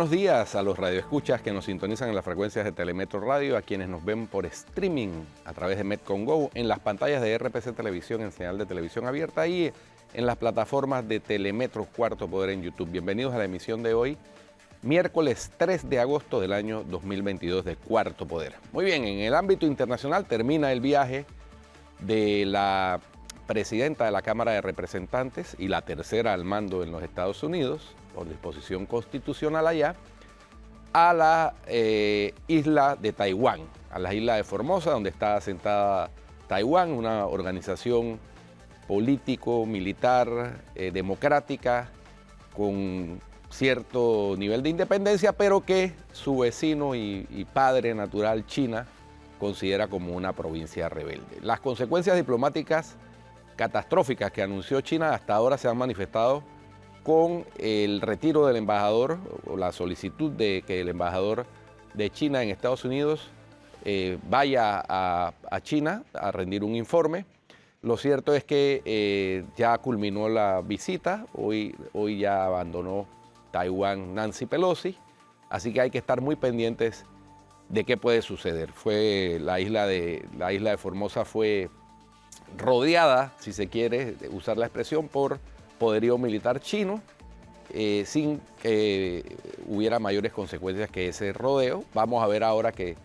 buenos días a los radioescuchas que nos sintonizan en las frecuencias de Telemetro Radio, a quienes nos ven por streaming a través de Metcon Go, en las pantallas de RPC Televisión, en señal de televisión abierta y en las plataformas de Telemetro Cuarto Poder en YouTube. Bienvenidos a la emisión de hoy, miércoles 3 de agosto del año 2022 de Cuarto Poder. Muy bien, en el ámbito internacional termina el viaje de la presidenta de la Cámara de Representantes y la tercera al mando en los Estados Unidos, por disposición constitucional allá, a la isla de Taiwán, a la isla de Formosa, donde está asentada Taiwán, una organización político-militar democrática con cierto nivel de independencia, pero que su vecino y padre natural, China, considera como una provincia rebelde. Las consecuencias diplomáticas catastróficas que anunció China hasta ahora se han manifestado con el retiro del embajador o la solicitud de que el embajador de China en Estados Unidos vaya a China a rendir un informe. Lo cierto es que ya culminó la visita, hoy ya abandonó Taiwán Nancy Pelosi, así que hay que estar muy pendientes de qué puede suceder. La isla de Formosa fue rodeada, si se quiere usar la expresión, por poderío militar chino, sin que hubiera mayores consecuencias que ese rodeo. Vamos a ver ahora que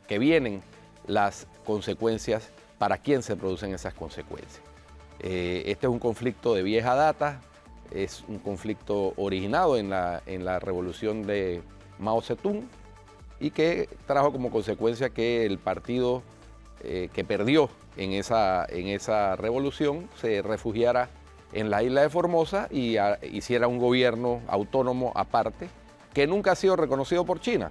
vienen las consecuencias, para quién se producen esas consecuencias. Este es un conflicto de vieja data, es un conflicto originado en la revolución de Mao Zedong y que trajo como consecuencia que el partido que perdió en esa revolución se refugiara en la isla de Formosa y hiciera un gobierno autónomo aparte, que nunca ha sido reconocido por China.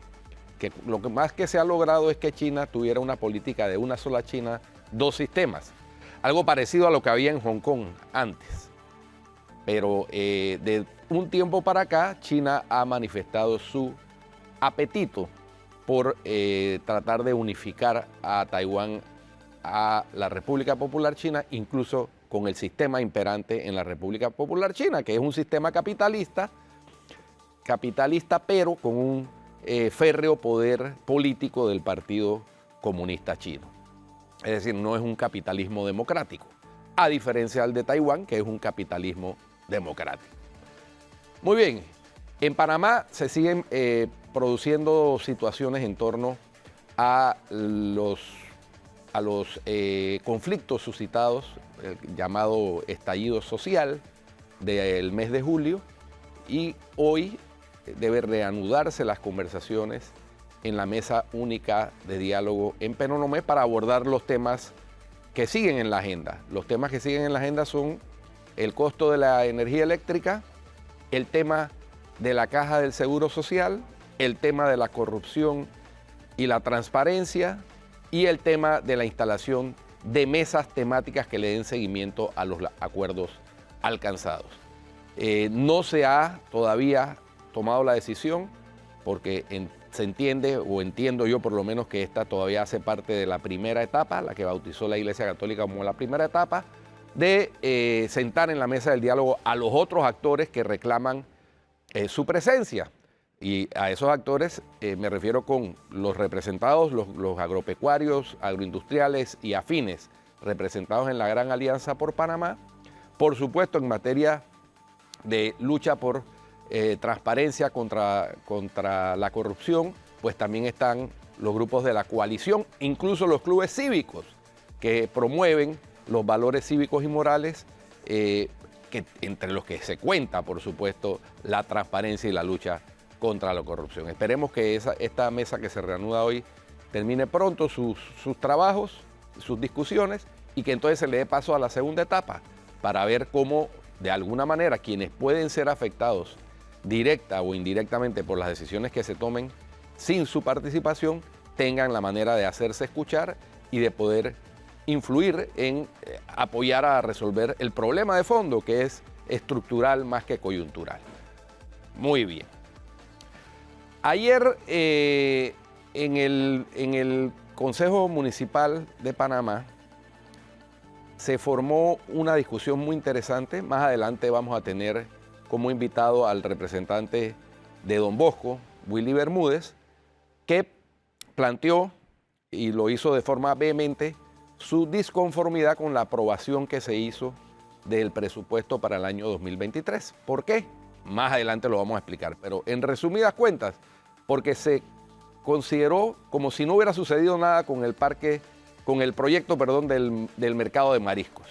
Que lo que más que se ha logrado es que China tuviera una política de una sola China, dos sistemas. Algo parecido a lo que había en Hong Kong antes. Pero de un tiempo para acá, China ha manifestado su apetito por tratar de unificar a Taiwán a la República Popular China, incluso con el sistema imperante en la República Popular China, que es un sistema capitalista, pero con un férreo poder político del Partido Comunista Chino. Es decir, no es un capitalismo democrático, a diferencia del de Taiwán, que es un capitalismo democrático. Muy bien, en Panamá se siguen produciendo situaciones en torno a los conflictos suscitados, el llamado estallido social del mes de julio, y hoy debe reanudarse las conversaciones en la mesa única de diálogo en Penonomé para abordar los temas que siguen en la agenda. Los temas que siguen en la agenda son el costo de la energía eléctrica, el tema de la caja del Seguro Social, el tema de la corrupción y la transparencia, y el tema de la instalación de mesas temáticas que le den seguimiento a los acuerdos alcanzados. No se ha todavía tomado la decisión porque se entiende, o entiendo yo por lo menos, que esta todavía hace parte de la primera etapa, la que bautizó la Iglesia Católica como la primera etapa, de sentar en la mesa del diálogo a los otros actores que reclaman su presencia. Y a esos actores me refiero con los representados, los agropecuarios, agroindustriales y afines, representados en la Gran Alianza por Panamá. Por supuesto, en materia de lucha por transparencia contra la corrupción, pues también están los grupos de la coalición, incluso los clubes cívicos, que promueven los valores cívicos y morales, entre los que se cuenta, por supuesto, la transparencia y la lucha contra la corrupción. Esperemos que esta mesa que se reanuda hoy termine pronto sus trabajos, sus discusiones, y que entonces se le dé paso a la segunda etapa para ver cómo, de alguna manera, quienes pueden ser afectados directa o indirectamente por las decisiones que se tomen sin su participación, tengan la manera de hacerse escuchar y de poder influir en apoyar a resolver el problema de fondo, que es estructural más que coyuntural. Muy bien. Ayer en el Consejo Municipal de Panamá se formó una discusión muy interesante. Más adelante vamos a tener como invitado al representante de Don Bosco, Willy Bermúdez, que planteó, y lo hizo de forma vehemente, su disconformidad con la aprobación que se hizo del presupuesto para el año 2023. ¿Por qué? Más adelante lo vamos a explicar, pero en resumidas cuentas, porque se consideró como si no hubiera sucedido nada con el proyecto del mercado de mariscos.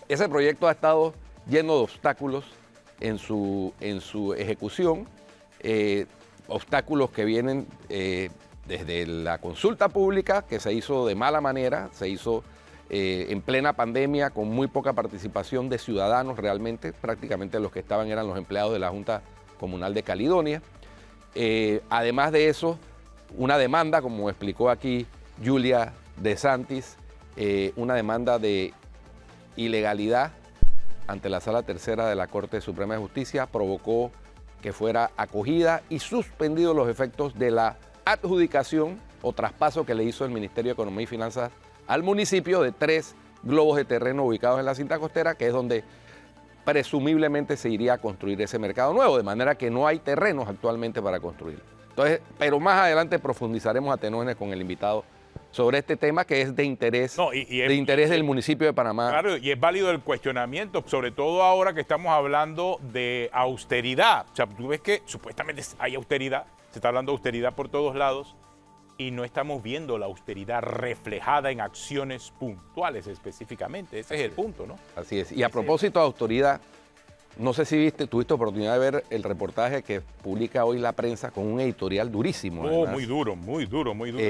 Ese proyecto ha estado lleno de obstáculos en su ejecución, obstáculos que vienen desde la consulta pública, que se hizo de mala manera, se hizo en plena pandemia, con muy poca participación de ciudadanos realmente, prácticamente los que estaban eran los empleados de la Junta Comunal de Caledonia. Además de eso, una demanda, como explicó aquí Julia de Santis, una demanda de ilegalidad ante la Sala Tercera de la Corte Suprema de Justicia, provocó que fuera acogida y suspendidos los efectos de la adjudicación o traspaso que le hizo el Ministerio de Economía y Finanzas al municipio de 3 globos de terreno ubicados en la cinta costera, que es donde presumiblemente se iría a construir ese mercado nuevo, de manera que no hay terrenos actualmente para construir. Entonces, pero más adelante profundizaremos a tenores con el invitado sobre este tema que es de interés, de interés del municipio de Panamá. Claro, y es válido el cuestionamiento, sobre todo ahora que estamos hablando de austeridad. O sea, tú ves que supuestamente hay austeridad, se está hablando de austeridad por todos lados, y no estamos viendo la austeridad reflejada en acciones puntuales específicamente. Ese es el punto, ¿no? Así es. Y a propósito de autoridad, no sé si tuviste oportunidad de ver el reportaje que publica hoy la prensa con un editorial durísimo. Oh, muy duro, muy duro, muy duro.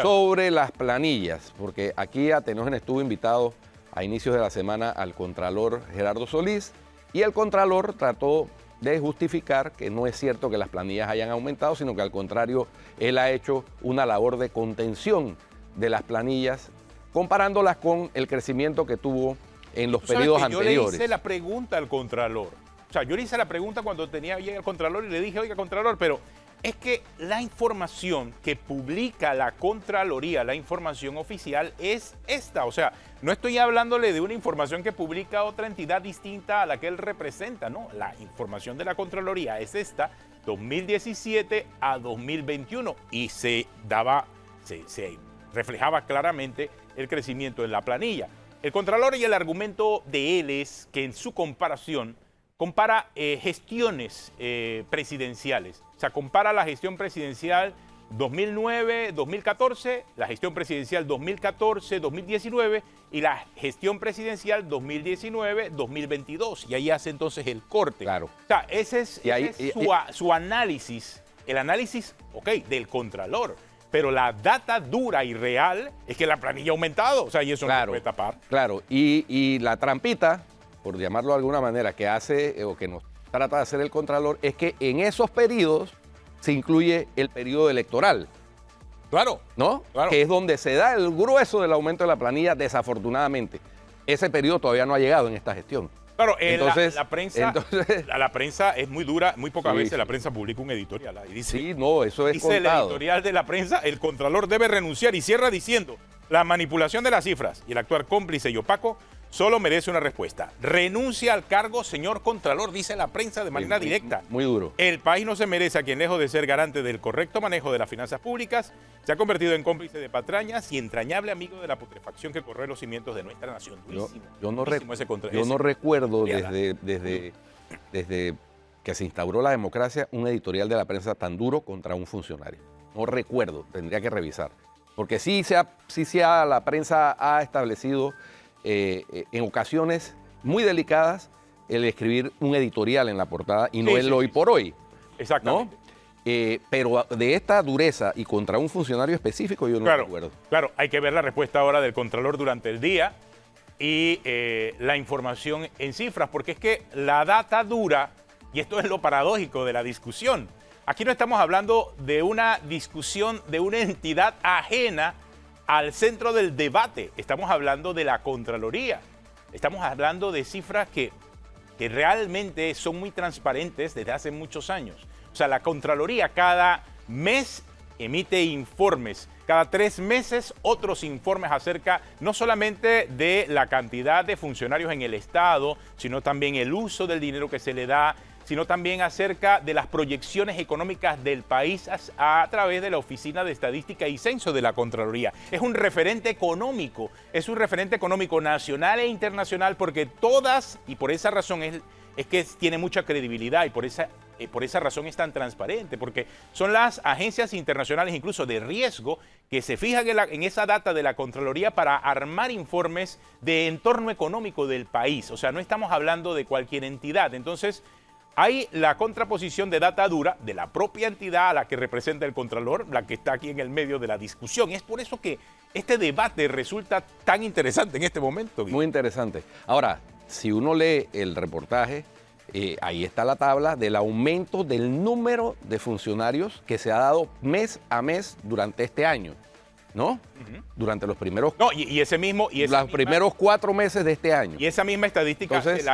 Sobre las planillas, porque aquí a Tenógenes estuvo invitado a inicios de la semana al Contralor Gerardo Solís, y el Contralor trató de justificar que no es cierto que las planillas hayan aumentado, sino que al contrario, él ha hecho una labor de contención de las planillas, comparándolas con el crecimiento que tuvo en los periodos anteriores. Yo le hice la pregunta al Contralor. O sea, yo le hice la pregunta cuando llega el Contralor y le dije, oiga, Contralor, pero es que la información que publica la Contraloría, la información oficial, es esta. O sea, no estoy hablándole de una información que publica otra entidad distinta a la que él representa, no. La información de la Contraloría es esta, 2017 a 2021, y se reflejaba claramente el crecimiento en la planilla. El Contralor, y el argumento de él es que en su comparación compara gestiones presidenciales. O sea, compara la gestión presidencial 2009-2014, la gestión presidencial 2014-2019 y la gestión presidencial 2019-2022. Y ahí hace entonces el corte. Claro. O sea, ese es su análisis, el análisis, del Contralor. Pero la data dura y real es que la planilla ha aumentado. O sea, y eso no se puede tapar. Claro, y la trampita, por llamarlo de alguna manera, que hace o que nos trata de hacer el Contralor, es que en esos periodos se incluye el periodo electoral. Claro. ¿No? Claro. Que es donde se da el grueso del aumento de la planilla, desafortunadamente. Ese periodo todavía no ha llegado en esta gestión. Claro, entonces, la prensa es muy dura, muy pocas veces la prensa publica un editorial. Y dice, sí, no, eso es dice contado. El editorial de la prensa, el Contralor debe renunciar, y cierra diciendo, la manipulación de las cifras y el actuar cómplice y opaco solo merece una respuesta. Renuncia al cargo, señor Contralor, dice la prensa de manera directa. Muy duro. El país no se merece a quien, lejos de ser garante del correcto manejo de las finanzas públicas, se ha convertido en cómplice de patrañas y entrañable amigo de la putrefacción que corroe los cimientos de nuestra nación. Yo no recuerdo desde que se instauró la democracia un editorial de la prensa tan duro contra un funcionario. No recuerdo, tendría que revisar. Porque la prensa ha establecido en ocasiones muy delicadas el escribir un editorial en la portada y no el hoy por hoy. Exactamente. ¿No? Pero de esta dureza y contra un funcionario específico yo no recuerdo. Claro, hay que ver la respuesta ahora del Contralor durante el día y la información en cifras, porque es que la data dura, y esto es lo paradójico de la discusión. Aquí no estamos hablando de una discusión de una entidad ajena al centro del debate. Estamos hablando de la Contraloría. Estamos hablando de cifras que realmente son muy transparentes desde hace muchos años. O sea, la Contraloría cada mes emite informes. Cada 3 meses otros informes acerca no solamente de la cantidad de funcionarios en el Estado, sino también el uso del dinero que se le da, sino también acerca de las proyecciones económicas del país a través de la Oficina de Estadística y Censo de la Contraloría. Es un referente económico nacional e internacional, porque todas, y por esa razón es que tiene mucha credibilidad y por esa razón es tan transparente, porque son las agencias internacionales incluso de riesgo que se fijan en esa data de la Contraloría para armar informes de entorno económico del país. O sea, no estamos hablando de cualquier entidad. Entonces, hay la contraposición de data dura de la propia entidad a la que representa el Contralor, la que está aquí en el medio de la discusión. Es por eso que este debate resulta tan interesante en este momento. Muy interesante. Ahora, si uno lee el reportaje, ahí está la tabla del aumento del número de funcionarios que se ha dado mes a mes durante este año, ¿no? Durante los primeros... No, los primeros 4 meses de este año. Y esa misma estadística Entonces,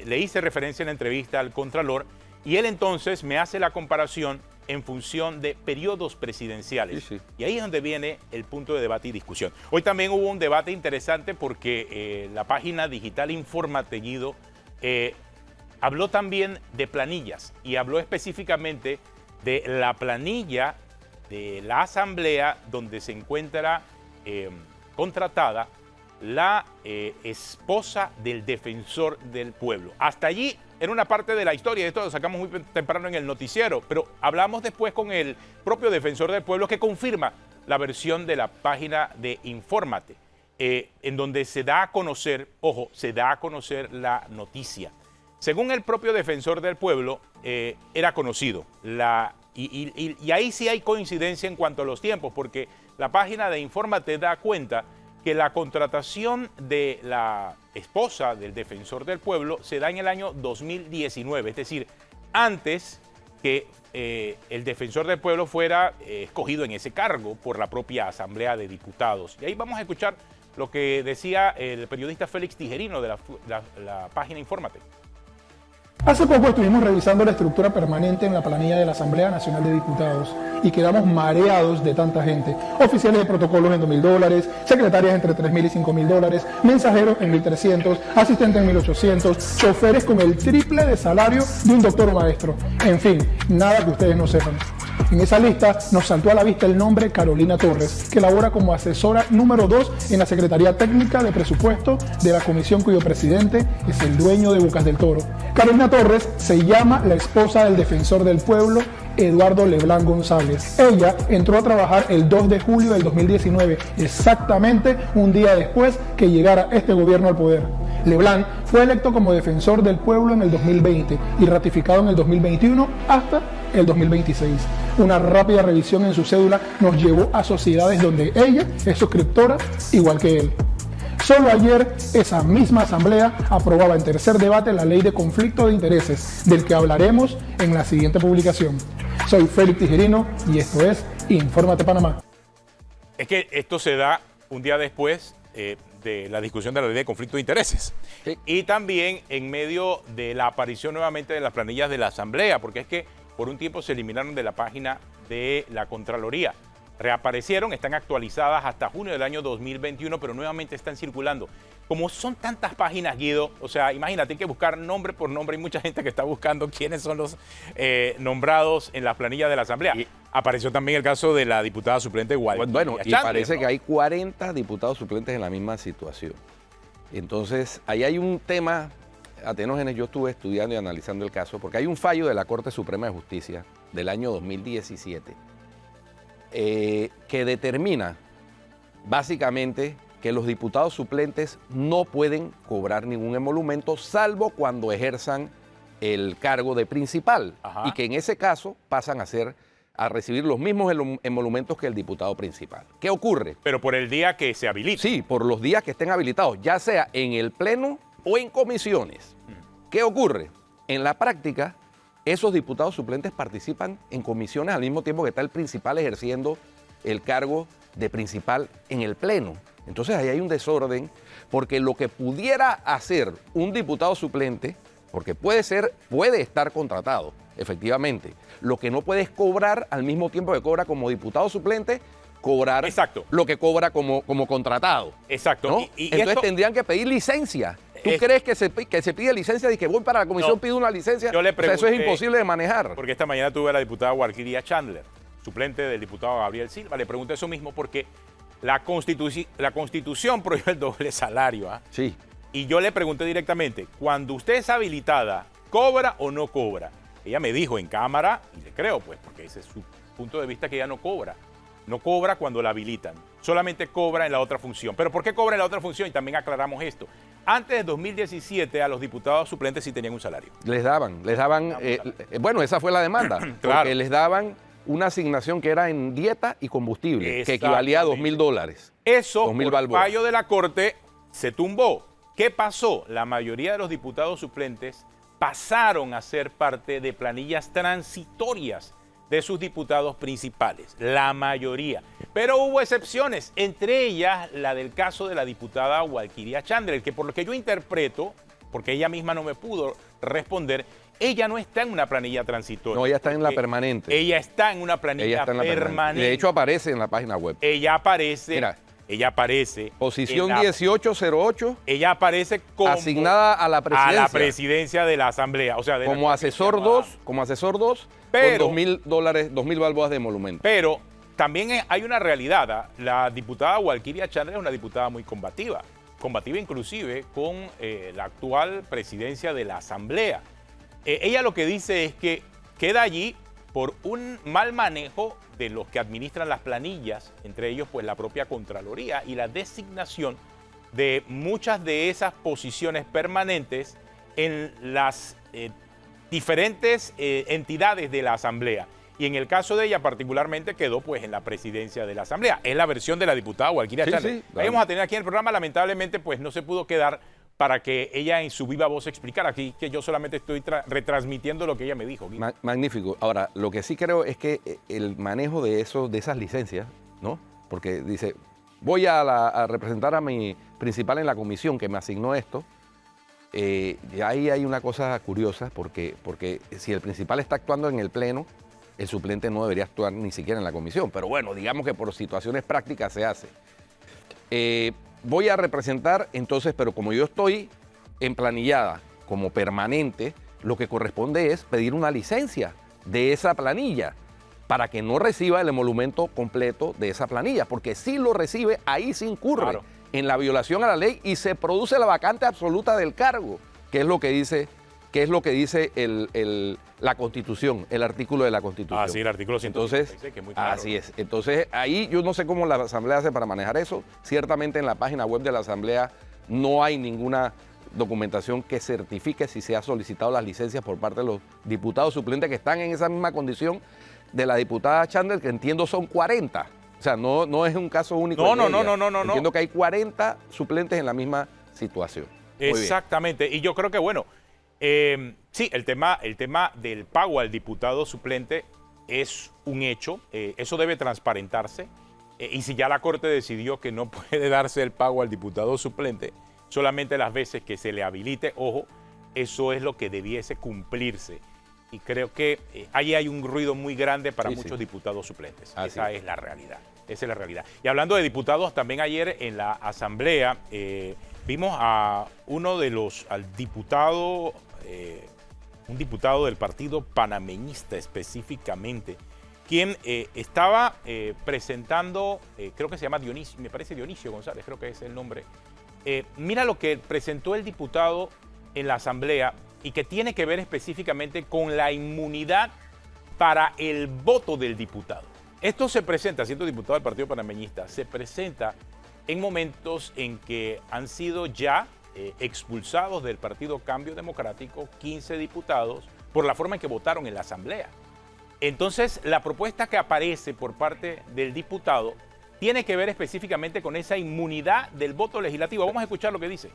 le hice referencia en la entrevista al Contralor, y él entonces me hace la comparación en función de periodos presidenciales. Sí, sí. Y ahí es donde viene el punto de debate y discusión. Hoy también hubo un debate interesante porque la página digital Infórmate, Guido, habló también de planillas y habló específicamente de la planilla de la Asamblea donde se encuentra contratada la esposa del defensor del pueblo. Hasta allí era una parte de la historia, esto lo sacamos muy temprano en el noticiero, pero hablamos después con el propio defensor del pueblo que confirma la versión de la página de Infórmate, en donde se da a conocer, ojo, se da a conocer la noticia. Según el propio defensor del pueblo, era conocido. Y ahí sí hay coincidencia en cuanto a los tiempos, porque la página de Infórmate da cuenta que la contratación de la esposa del defensor del pueblo se da en el año 2019, es decir, antes que el defensor del pueblo fuera escogido en ese cargo por la propia Asamblea de Diputados. Y ahí vamos a escuchar lo que decía el periodista Félix Tijerino de la página Infórmate. Hace poco estuvimos revisando la estructura permanente en la planilla de la Asamblea Nacional de Diputados y quedamos mareados de tanta gente. Oficiales de protocolos en $2.000, secretarias entre $3.000 y $5.000, mensajeros en $1.300, asistentes en $1.800, choferes con el triple de salario de un doctor o maestro. En fin, nada que ustedes no sepan. En esa lista nos saltó a la vista el nombre Carolina Torres, que labora como asesora número 2 en la Secretaría Técnica de Presupuesto de la comisión cuyo presidente es el dueño de Bocas del Toro. Carolina Torres se llama la esposa del defensor del pueblo, Eduardo Leblanc González. Ella entró a trabajar el 2 de julio del 2019, exactamente un día después que llegara este gobierno al poder. Leblanc fue electo como defensor del pueblo en el 2020 y ratificado en el 2021 hasta el 2026. Una rápida revisión en su cédula nos llevó a sociedades donde ella es suscriptora igual que él. Solo ayer esa misma asamblea aprobaba en tercer debate la ley de conflicto de intereses, del que hablaremos en la siguiente publicación. Soy Félix Tijerino y esto es Infórmate Panamá. Es que esto se da un día después de la discusión de la ley de conflicto de intereses. Sí. Y también en medio de la aparición nuevamente de las planillas de la Asamblea, porque es que por un tiempo se eliminaron de la página de la Contraloría. Reaparecieron, están actualizadas hasta junio del año 2021, pero nuevamente están circulando. Como son tantas páginas, Guido, o sea, imagínate, hay que buscar nombre por nombre. Hay mucha gente que está buscando quiénes son los nombrados en las planillas de la Asamblea. Y apareció también el caso de la diputada suplente Guadalupe. Bueno, y parece que hay 40 diputados suplentes en la misma situación. Entonces, ahí hay un tema, Atenógenes, yo estuve estudiando y analizando el caso, porque hay un fallo de la Corte Suprema de Justicia del año 2017, que determina básicamente que los diputados suplentes no pueden cobrar ningún emolumento salvo cuando ejerzan el cargo de principal. Ajá. Y que en ese caso pasan a recibir los mismos emolumentos que el diputado principal. ¿Qué ocurre? Pero por el día que se habilite. Sí, por los días que estén habilitados, ya sea en el pleno o en comisiones. ¿Qué ocurre? En la práctica, esos diputados suplentes participan en comisiones al mismo tiempo que está el principal ejerciendo el cargo de principal en el pleno. Entonces ahí hay un desorden, porque lo que pudiera hacer un diputado suplente, porque puede estar contratado, efectivamente, lo que no puede es cobrar al mismo tiempo que cobra como diputado suplente, cobrar Exacto. lo que cobra como contratado. Exacto. ¿no? Entonces tendrían que pedir licencia ¿Tú crees que se pide licencia y que voy para la comisión, pido una licencia? Yo le pregunté, eso es imposible de manejar. Porque esta mañana tuve a la diputada Walkiria Chandler, suplente del diputado Gabriel Silva. Le pregunté eso mismo porque la Constitución prohíbe el doble salario. Sí. Y yo le pregunté directamente, cuando usted es habilitada, ¿cobra o no cobra? Ella me dijo en cámara, y le creo pues, porque ese es su punto de vista, que ella no cobra. No cobra cuando la habilitan, solamente cobra en la otra función. ¿Pero por qué cobra en la otra función? Y también aclaramos esto. Antes de 2017 a los diputados suplentes sí tenían un salario. Les daban, bueno, esa fue la demanda, claro. Porque les daban una asignación que era en dieta y combustible, que equivalía a $2.000. Eso, 2.000 por fallo de la Corte, se tumbó. ¿Qué pasó? La mayoría de los diputados suplentes pasaron a ser parte de planillas transitorias de sus diputados principales, la mayoría. Pero hubo excepciones, entre ellas la del caso de la diputada Walkiria Chandler, que por lo que yo interpreto, porque ella misma no me pudo responder, ella no está en una planilla transitoria. No, ella está en la permanente. Ella está en una planilla permanente. De hecho, aparece en la página web. Ella aparece. Mira, ella aparece. Posición 1808. Ella aparece como asignada a la presidencia. A la presidencia de la Asamblea. O sea, de como asesor 2, pero, con $2.000 balboas de emolumento. Pero también hay una realidad. La diputada Walkiria Chandler es una diputada muy combativa. Combativa inclusive con la actual presidencia de la Asamblea. Ella lo que dice es que queda allí por un mal manejo de los que administran las planillas, entre ellos pues la propia Contraloría y la designación de muchas de esas posiciones permanentes en las diferentes entidades de la Asamblea. Y en el caso de ella particularmente quedó pues en la presidencia de la Asamblea. Es la versión de la diputada Walkiria Chandler. Sí, la íbamos a tener aquí en el programa, lamentablemente pues no se pudo quedar para que ella en su viva voz explicara. Aquí que yo solamente estoy retransmitiendo lo que ella me dijo. Magnífico. Ahora, lo que sí creo es que el manejo de esas licencias, ¿no? Porque dice, voy a representar a mi principal en la comisión que me asignó esto. Y ahí hay una cosa curiosa, porque si el principal está actuando en el pleno, el suplente no debería actuar ni siquiera en la comisión. Pero bueno, digamos que por situaciones prácticas se hace. Voy a representar, entonces, pero como yo estoy emplanillada como permanente, lo que corresponde es pedir una licencia de esa planilla para que no reciba el emolumento completo de esa planilla, porque si lo recibe, ahí se incurre en la violación a la ley y se produce la vacante absoluta del cargo, que es lo que dice la Constitución, el artículo de la Constitución. Ah, sí, el artículo 156, entonces, que es muy claro. Así es. Entonces, ahí yo no sé cómo la Asamblea hace para manejar eso. Ciertamente en la página web de la Asamblea no hay ninguna documentación que certifique si se ha solicitado las licencias por parte de los diputados suplentes que están en esa misma condición de la diputada Chandler, que entiendo son 40. O sea, no es un caso único. No. Entiendo que hay 40 suplentes en la misma situación. Exactamente. Y yo creo que, bueno, sí, el tema del pago al diputado suplente es un hecho. Eso debe transparentarse. Y si ya la Corte decidió que no puede darse el pago al diputado suplente, solamente las veces que se le habilite, ojo, eso es lo que debiese cumplirse. Y creo que ahí hay un ruido muy grande para muchos diputados suplentes. Esa es la realidad. Esa es la realidad. Y hablando de diputados, también ayer en la Asamblea vimos a al diputado, un diputado del Partido Panameñista específicamente, quien estaba presentando, creo que se llama Dionisio, me parece Dionisio González, creo que es el nombre. Mira lo que presentó el diputado en la Asamblea y que tiene que ver específicamente con la inmunidad para el voto del diputado. Esto se presenta, siendo diputado del Partido Panameñista, se presenta en momentos en que han sido ya expulsados del Partido Cambio Democrático 15 diputados por la forma en que votaron en la Asamblea. Entonces, la propuesta que aparece por parte del diputado tiene que ver específicamente con esa inmunidad del voto legislativo. Vamos a escuchar lo que dice.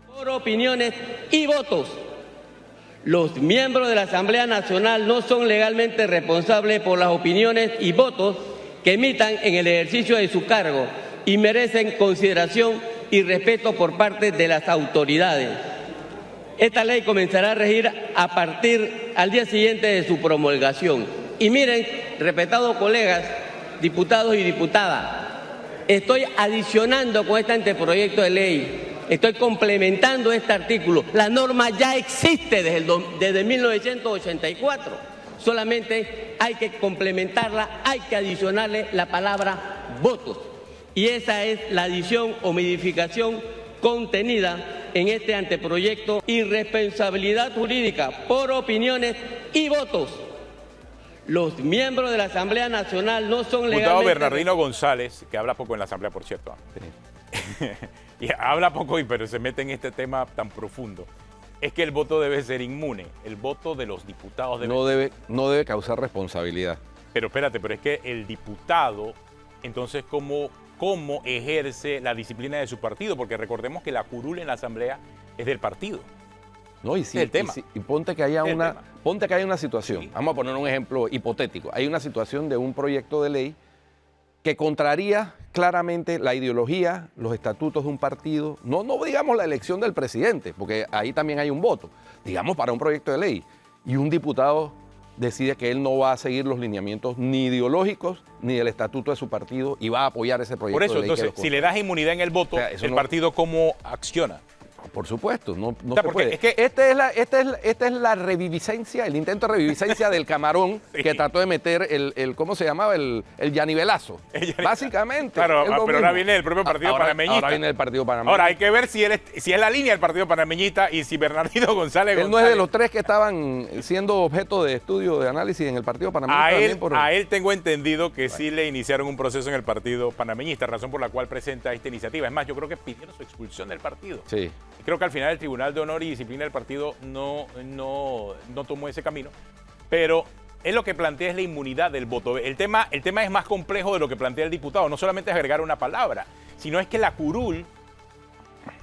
Por opiniones y votos, los miembros de la Asamblea Nacional no son legalmente responsables por las opiniones y votos que emitan en el ejercicio de su cargo y merecen consideración y respeto por parte de las autoridades. Esta ley comenzará a regir a partir al día siguiente de su promulgación. Y miren, respetados colegas, diputados y diputadas, estoy adicionando con este anteproyecto de ley estoy complementando este artículo. La norma ya existe desde 1984. Solamente hay que complementarla, hay que adicionarle la palabra votos. Y esa es la adición o modificación contenida en este anteproyecto. Irresponsabilidad jurídica por opiniones y votos. Los miembros de la Asamblea Nacional no son legalmente... Diputado Bernardino González, que habla poco en la Asamblea, por cierto. Sí. Y habla poco, pero se mete en este tema tan profundo. Es que el voto debe ser inmune. El voto de los diputados debe... No debe causar responsabilidad. Pero espérate, pero es que el diputado, entonces, ¿cómo ejerce la disciplina de su partido? Porque recordemos que la curul en la Asamblea es del partido. No, y, sí, y ponte que haya una situación, sí. Vamos a poner un ejemplo hipotético. Hay una situación de un proyecto de ley que contraría claramente la ideología, los estatutos de un partido, no digamos la elección del presidente, porque ahí también hay un voto, digamos para un proyecto de ley, y un diputado decide que él no va a seguir los lineamientos ni ideológicos ni del estatuto de su partido y va a apoyar ese proyecto de ley. Por eso, entonces, si le das inmunidad en el voto, el partido ¿cómo acciona? Por supuesto, no se puede. Es que esta es la reviviscencia, el intento de reviviscencia del camarón sí. Que trató de meter ¿cómo se llamaba? El yanivelazo. Básicamente. Claro, pero ahora viene el propio partido panameñista. Ahora viene el partido panameñista. Ahora hay que ver si es la línea del partido panameñista y si Bernardino González... Él no es de los tres que estaban siendo objeto de estudio, de análisis en el partido panameñista. A él tengo entendido que sí le iniciaron un proceso en el partido panameñista, razón por la cual presenta esta iniciativa. Es más, yo creo que pidieron su expulsión del partido. Sí. Creo que al final el Tribunal de Honor y Disciplina del partido no tomó ese camino, pero es lo que plantea es la inmunidad del voto. El tema es más complejo de lo que plantea el diputado, no solamente es agregar una palabra, sino es que la curul,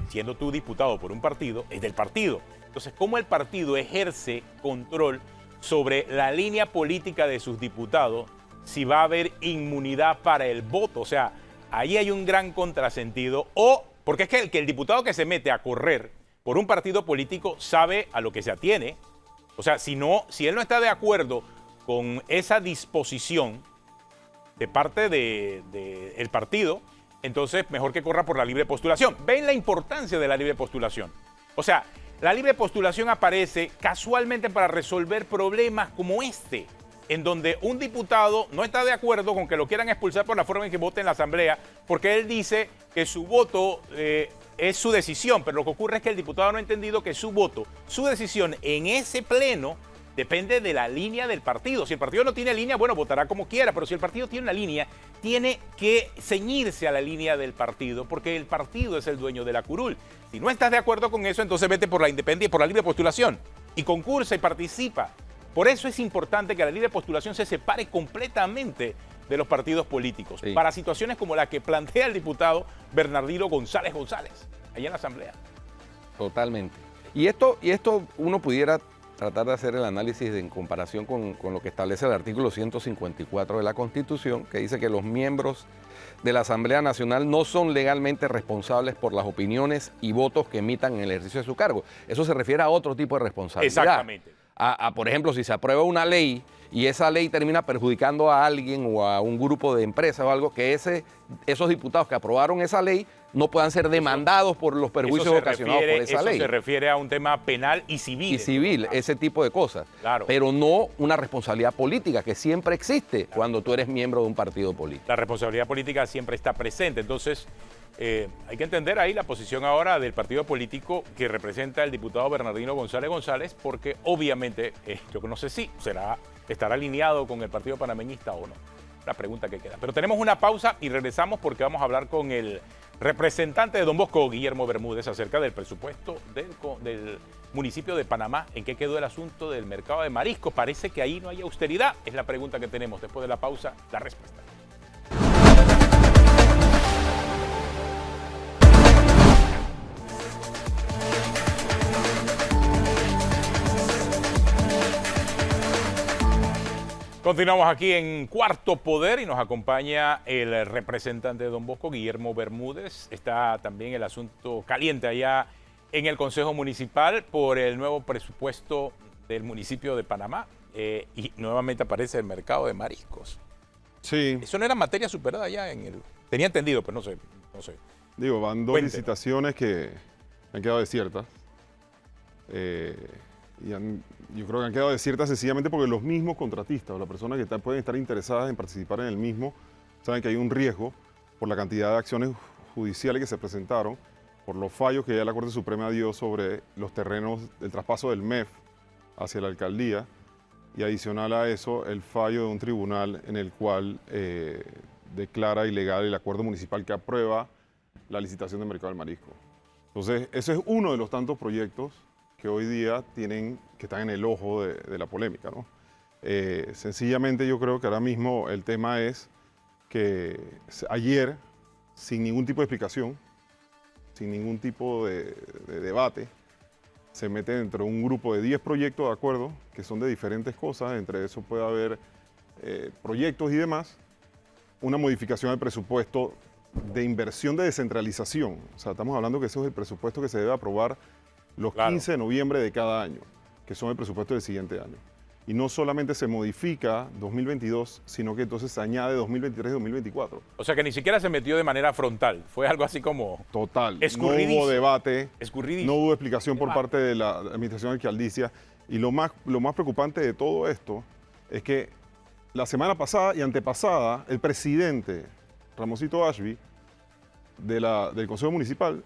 siendo tú diputado por un partido, es del partido. Entonces, ¿cómo el partido ejerce control sobre la línea política de sus diputados si va a haber inmunidad para el voto? O sea, ahí hay un gran contrasentido. Porque es que el diputado que se mete a correr por un partido político sabe a lo que se atiene. O sea, si él no está de acuerdo con esa disposición de parte del partido, entonces mejor que corra por la libre postulación. ¿Ven la importancia de la libre postulación? O sea, la libre postulación aparece casualmente para resolver problemas como este, en donde un diputado no está de acuerdo con que lo quieran expulsar por la forma en que vote en la Asamblea, porque él dice que su voto es su decisión, pero lo que ocurre es que el diputado no ha entendido que su voto, su decisión en ese pleno, depende de la línea del partido. Si el partido no tiene línea, bueno, votará como quiera, pero si el partido tiene una línea, tiene que ceñirse a la línea del partido, porque el partido es el dueño de la curul. Si no estás de acuerdo con eso, entonces vete por la independencia, por la libre postulación, y concursa y participa. Por eso es importante que la libre postulación se separe completamente de los partidos políticos, sí. Para situaciones como la que plantea el diputado Bernardino González, allá en la Asamblea. Totalmente. Y esto uno pudiera tratar de hacer el análisis en comparación con lo que establece el artículo 154 de la Constitución, que dice que los miembros de la Asamblea Nacional no son legalmente responsables por las opiniones y votos que emitan en el ejercicio de su cargo. Eso se refiere a otro tipo de responsabilidad. Exactamente. Por ejemplo, si se aprueba una ley y esa ley termina perjudicando a alguien o a un grupo de empresas o algo, que esos diputados que aprobaron esa ley no puedan ser demandados por los perjuicios ocasionados por esa ley. Eso se refiere a un tema penal y civil. Y civil, ese tipo de cosas. Claro. Pero no una responsabilidad política que siempre existe cuando tú eres miembro de un partido político. La responsabilidad política siempre está presente. Entonces, hay que entender ahí la posición ahora del partido político que representa el diputado Bernardino González, porque obviamente, yo no sé si estará alineado con el partido panameñista o no. La pregunta que queda. Pero tenemos una pausa y regresamos porque vamos a hablar con el representante de Don Bosco, Guillermo Bermúdez, acerca del presupuesto del municipio de Panamá. ¿En qué quedó el asunto del mercado de mariscos? Parece que ahí no hay austeridad. Es la pregunta que tenemos. Después de la pausa, la respuesta. Continuamos aquí en Cuarto Poder y nos acompaña el representante de Don Bosco, Guillermo Bermúdez. Está también el asunto caliente allá en el Consejo Municipal por el nuevo presupuesto del municipio de Panamá. Y nuevamente aparece el mercado de mariscos. Sí. Eso no era materia superada allá en el... Tenía entendido, pero no sé. Digo, van dos Cuéntenos. licitaciones que han quedado desiertas. Yo creo que han quedado desiertas sencillamente porque los mismos contratistas o las personas que pueden estar interesadas en participar en el mismo saben que hay un riesgo por la cantidad de acciones judiciales que se presentaron, por los fallos que ya la Corte Suprema dio sobre los terrenos, el traspaso del MEF hacia la alcaldía, y adicional a eso el fallo de un tribunal en el cual declara ilegal el acuerdo municipal que aprueba la licitación del mercado del marisco. Entonces, ese es uno de los tantos proyectos que hoy día que están en el ojo de la polémica, ¿no? Sencillamente yo creo que ahora mismo el tema es que ayer, sin ningún tipo de explicación, sin ningún tipo de debate, se mete dentro de un grupo de 10 proyectos de acuerdo que son de diferentes cosas, entre eso puede haber proyectos y demás, una modificación del presupuesto de inversión de descentralización. O sea, estamos hablando que ese es el presupuesto que se debe aprobar los 15 de noviembre de cada año, que son el presupuesto del siguiente año. Y no solamente se modifica 2022, sino que entonces se añade 2023 y 2024. O sea que ni siquiera se metió de manera frontal. Fue algo así como... Total. No Escurridísimo. hubo debate, Escurridísimo. no hubo explicación por parte de la administración alcaldicia. Y lo más preocupante de todo esto es que la semana pasada y antepasada, el presidente Ramosito Ashby del Consejo Municipal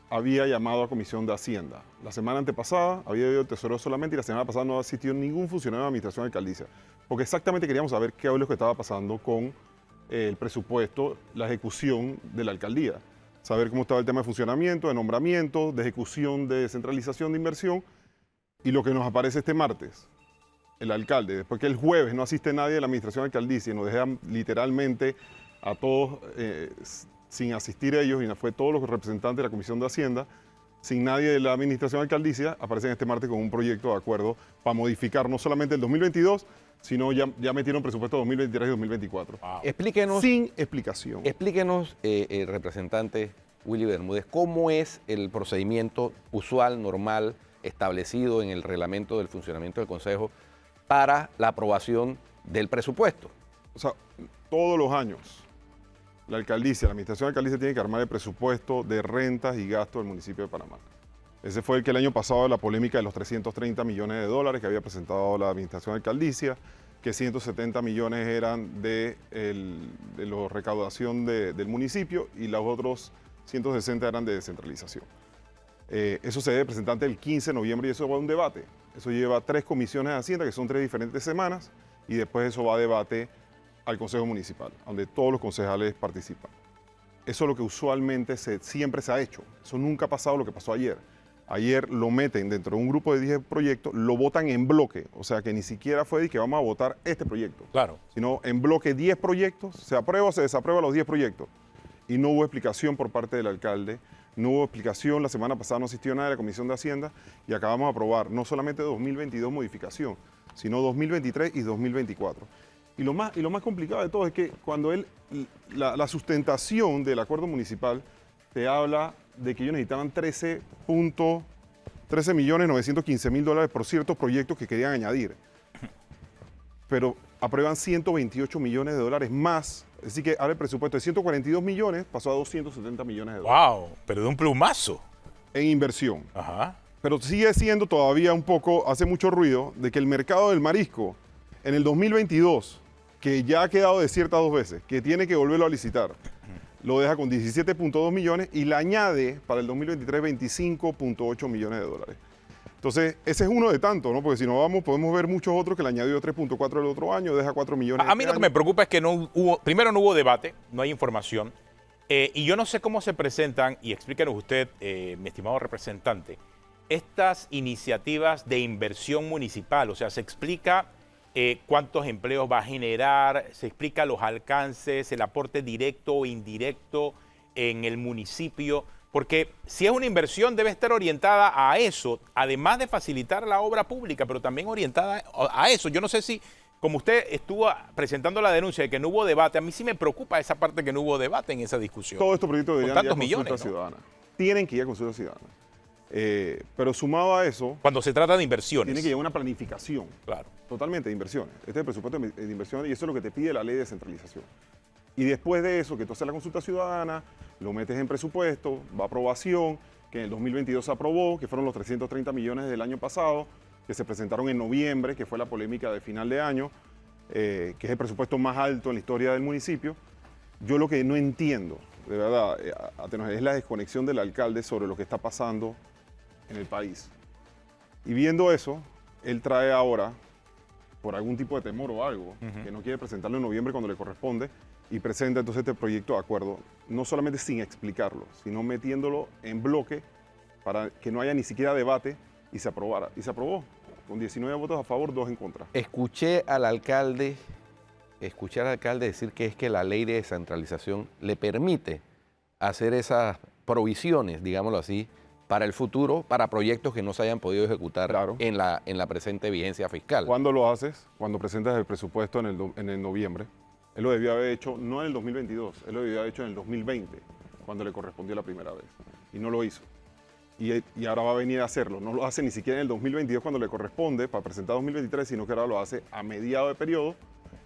había llamado a Comisión de Hacienda. La semana antepasada había ido el tesorero solamente y la semana pasada no asistió ningún funcionario de la administración alcaldicia, porque exactamente queríamos saber qué es lo que estaba pasando con el presupuesto, la ejecución de la alcaldía, saber cómo estaba el tema de funcionamiento, de nombramiento, de ejecución, de descentralización de inversión, y lo que nos aparece este martes, el alcalde, después que el jueves no asiste nadie de la administración alcaldicia y nos deja literalmente a todos sin asistir ellos, y fue todos los representantes de la Comisión de Hacienda, sin nadie de la administración alcaldicia, aparecen este martes con un proyecto de acuerdo para modificar no solamente el 2022, sino ya metieron presupuesto 2023 y 2024. Wow. Explíquenos, Sin explicación. explíquenos representante Willy Bermúdez, cómo es el procedimiento usual, normal, establecido en el reglamento del funcionamiento del Consejo para la aprobación del presupuesto. O sea, todos los años, la alcaldicia, la administración alcaldicia tiene que armar el presupuesto de rentas y gastos del municipio de Panamá. Ese fue el que el año pasado, la polémica de los 330 millones de dólares que había presentado la administración alcaldicia, que 170 millones eran de la recaudación del municipio y los otros 160 eran de descentralización. Eso se debe presentar el 15 de noviembre y eso va a un debate. Eso lleva 3 comisiones de Hacienda, que son 3 diferentes semanas, y después eso va a debate al Consejo Municipal, donde todos los concejales participan. Eso es lo que usualmente siempre se ha hecho. Eso nunca ha pasado lo que pasó ayer. Ayer lo meten dentro de un grupo de 10 proyectos, lo votan en bloque, o sea que ni siquiera fue de que vamos a votar este proyecto, Claro. sino en bloque 10 proyectos, se aprueba o se desaprueba los 10 proyectos. Y no hubo explicación por parte del alcalde, no hubo explicación, la semana pasada no asistió nadie de la Comisión de Hacienda y acabamos de aprobar no solamente 2022 modificación, sino 2023 y 2024. Y lo más complicado de todo es que cuando la sustentación del acuerdo municipal te habla de que ellos necesitaban 13.915.000 dólares por ciertos proyectos que querían añadir. Pero aprueban 128 millones de dólares más. Así que ahora el presupuesto de 142 millones pasó a 270 millones de dólares. Wow, pero de un plumazo. En inversión. Ajá. Pero sigue siendo todavía un poco, hace mucho ruido, de que el mercado del marisco en el 2022, que ya ha quedado desierta 2 veces, que tiene que volverlo a licitar, lo deja con 17.2 millones y le añade para el 2023 25.8 millones de dólares. Entonces, ese es uno de tantos, ¿no? Porque si no vamos, podemos ver muchos otros que le añadió 3.4 el otro año, deja 4 millones. A mí lo que me preocupa es que primero no hubo debate, no hay información, y yo no sé cómo se presentan, y explíquenos usted, mi estimado representante, estas iniciativas de inversión municipal. O sea, se explica cuántos empleos va a generar, se explica los alcances, el aporte directo o indirecto en el municipio, porque si es una inversión debe estar orientada a eso, además de facilitar la obra pública, pero también orientada a eso. Yo no sé si, como usted estuvo presentando la denuncia de que no hubo debate, a mí sí me preocupa esa parte que no hubo debate en esa discusión. Todos estos proyectos deberían ir a consulta millones, ¿no? ciudadana. Tienen que ir a consulta ciudadana. Pero sumado a eso, Cuando se trata de inversiones. tiene que llevar una planificación. Claro. Totalmente de inversiones. Este es el presupuesto de inversiones y eso es lo que te pide la ley de descentralización. Y después de eso, que tú haces la consulta ciudadana, lo metes en presupuesto, va a aprobación, que en el 2022 se aprobó, que fueron los 330 millones del año pasado, que se presentaron en noviembre, que fue la polémica de final de año, que es el presupuesto más alto en la historia del municipio. Yo lo que no entiendo, de verdad, es la desconexión del alcalde sobre lo que está pasando en el país. Y viendo eso, él trae ahora, por algún tipo de temor o algo, que no quiere presentarlo en noviembre cuando le corresponde, y presenta entonces este proyecto de acuerdo, no solamente sin explicarlo, sino metiéndolo en bloque para que no haya ni siquiera debate y se aprobara. Y se aprobó, con 19 votos a favor, 2 en contra. Escuché al alcalde decir que es que la ley de descentralización le permite hacer esas provisiones, digámoslo así, para el futuro, para proyectos que no se hayan podido ejecutar Claro. en la presente vigencia fiscal. ¿Cuándo lo haces? Cuando presentas el presupuesto en el noviembre. Él lo debió haber hecho no en el 2022, él lo debió haber hecho en el 2020, cuando le correspondió la primera vez. Y no lo hizo. Y ahora va a venir a hacerlo. No lo hace ni siquiera en el 2022 cuando le corresponde para presentar 2023, sino que ahora lo hace a mediado de periodo,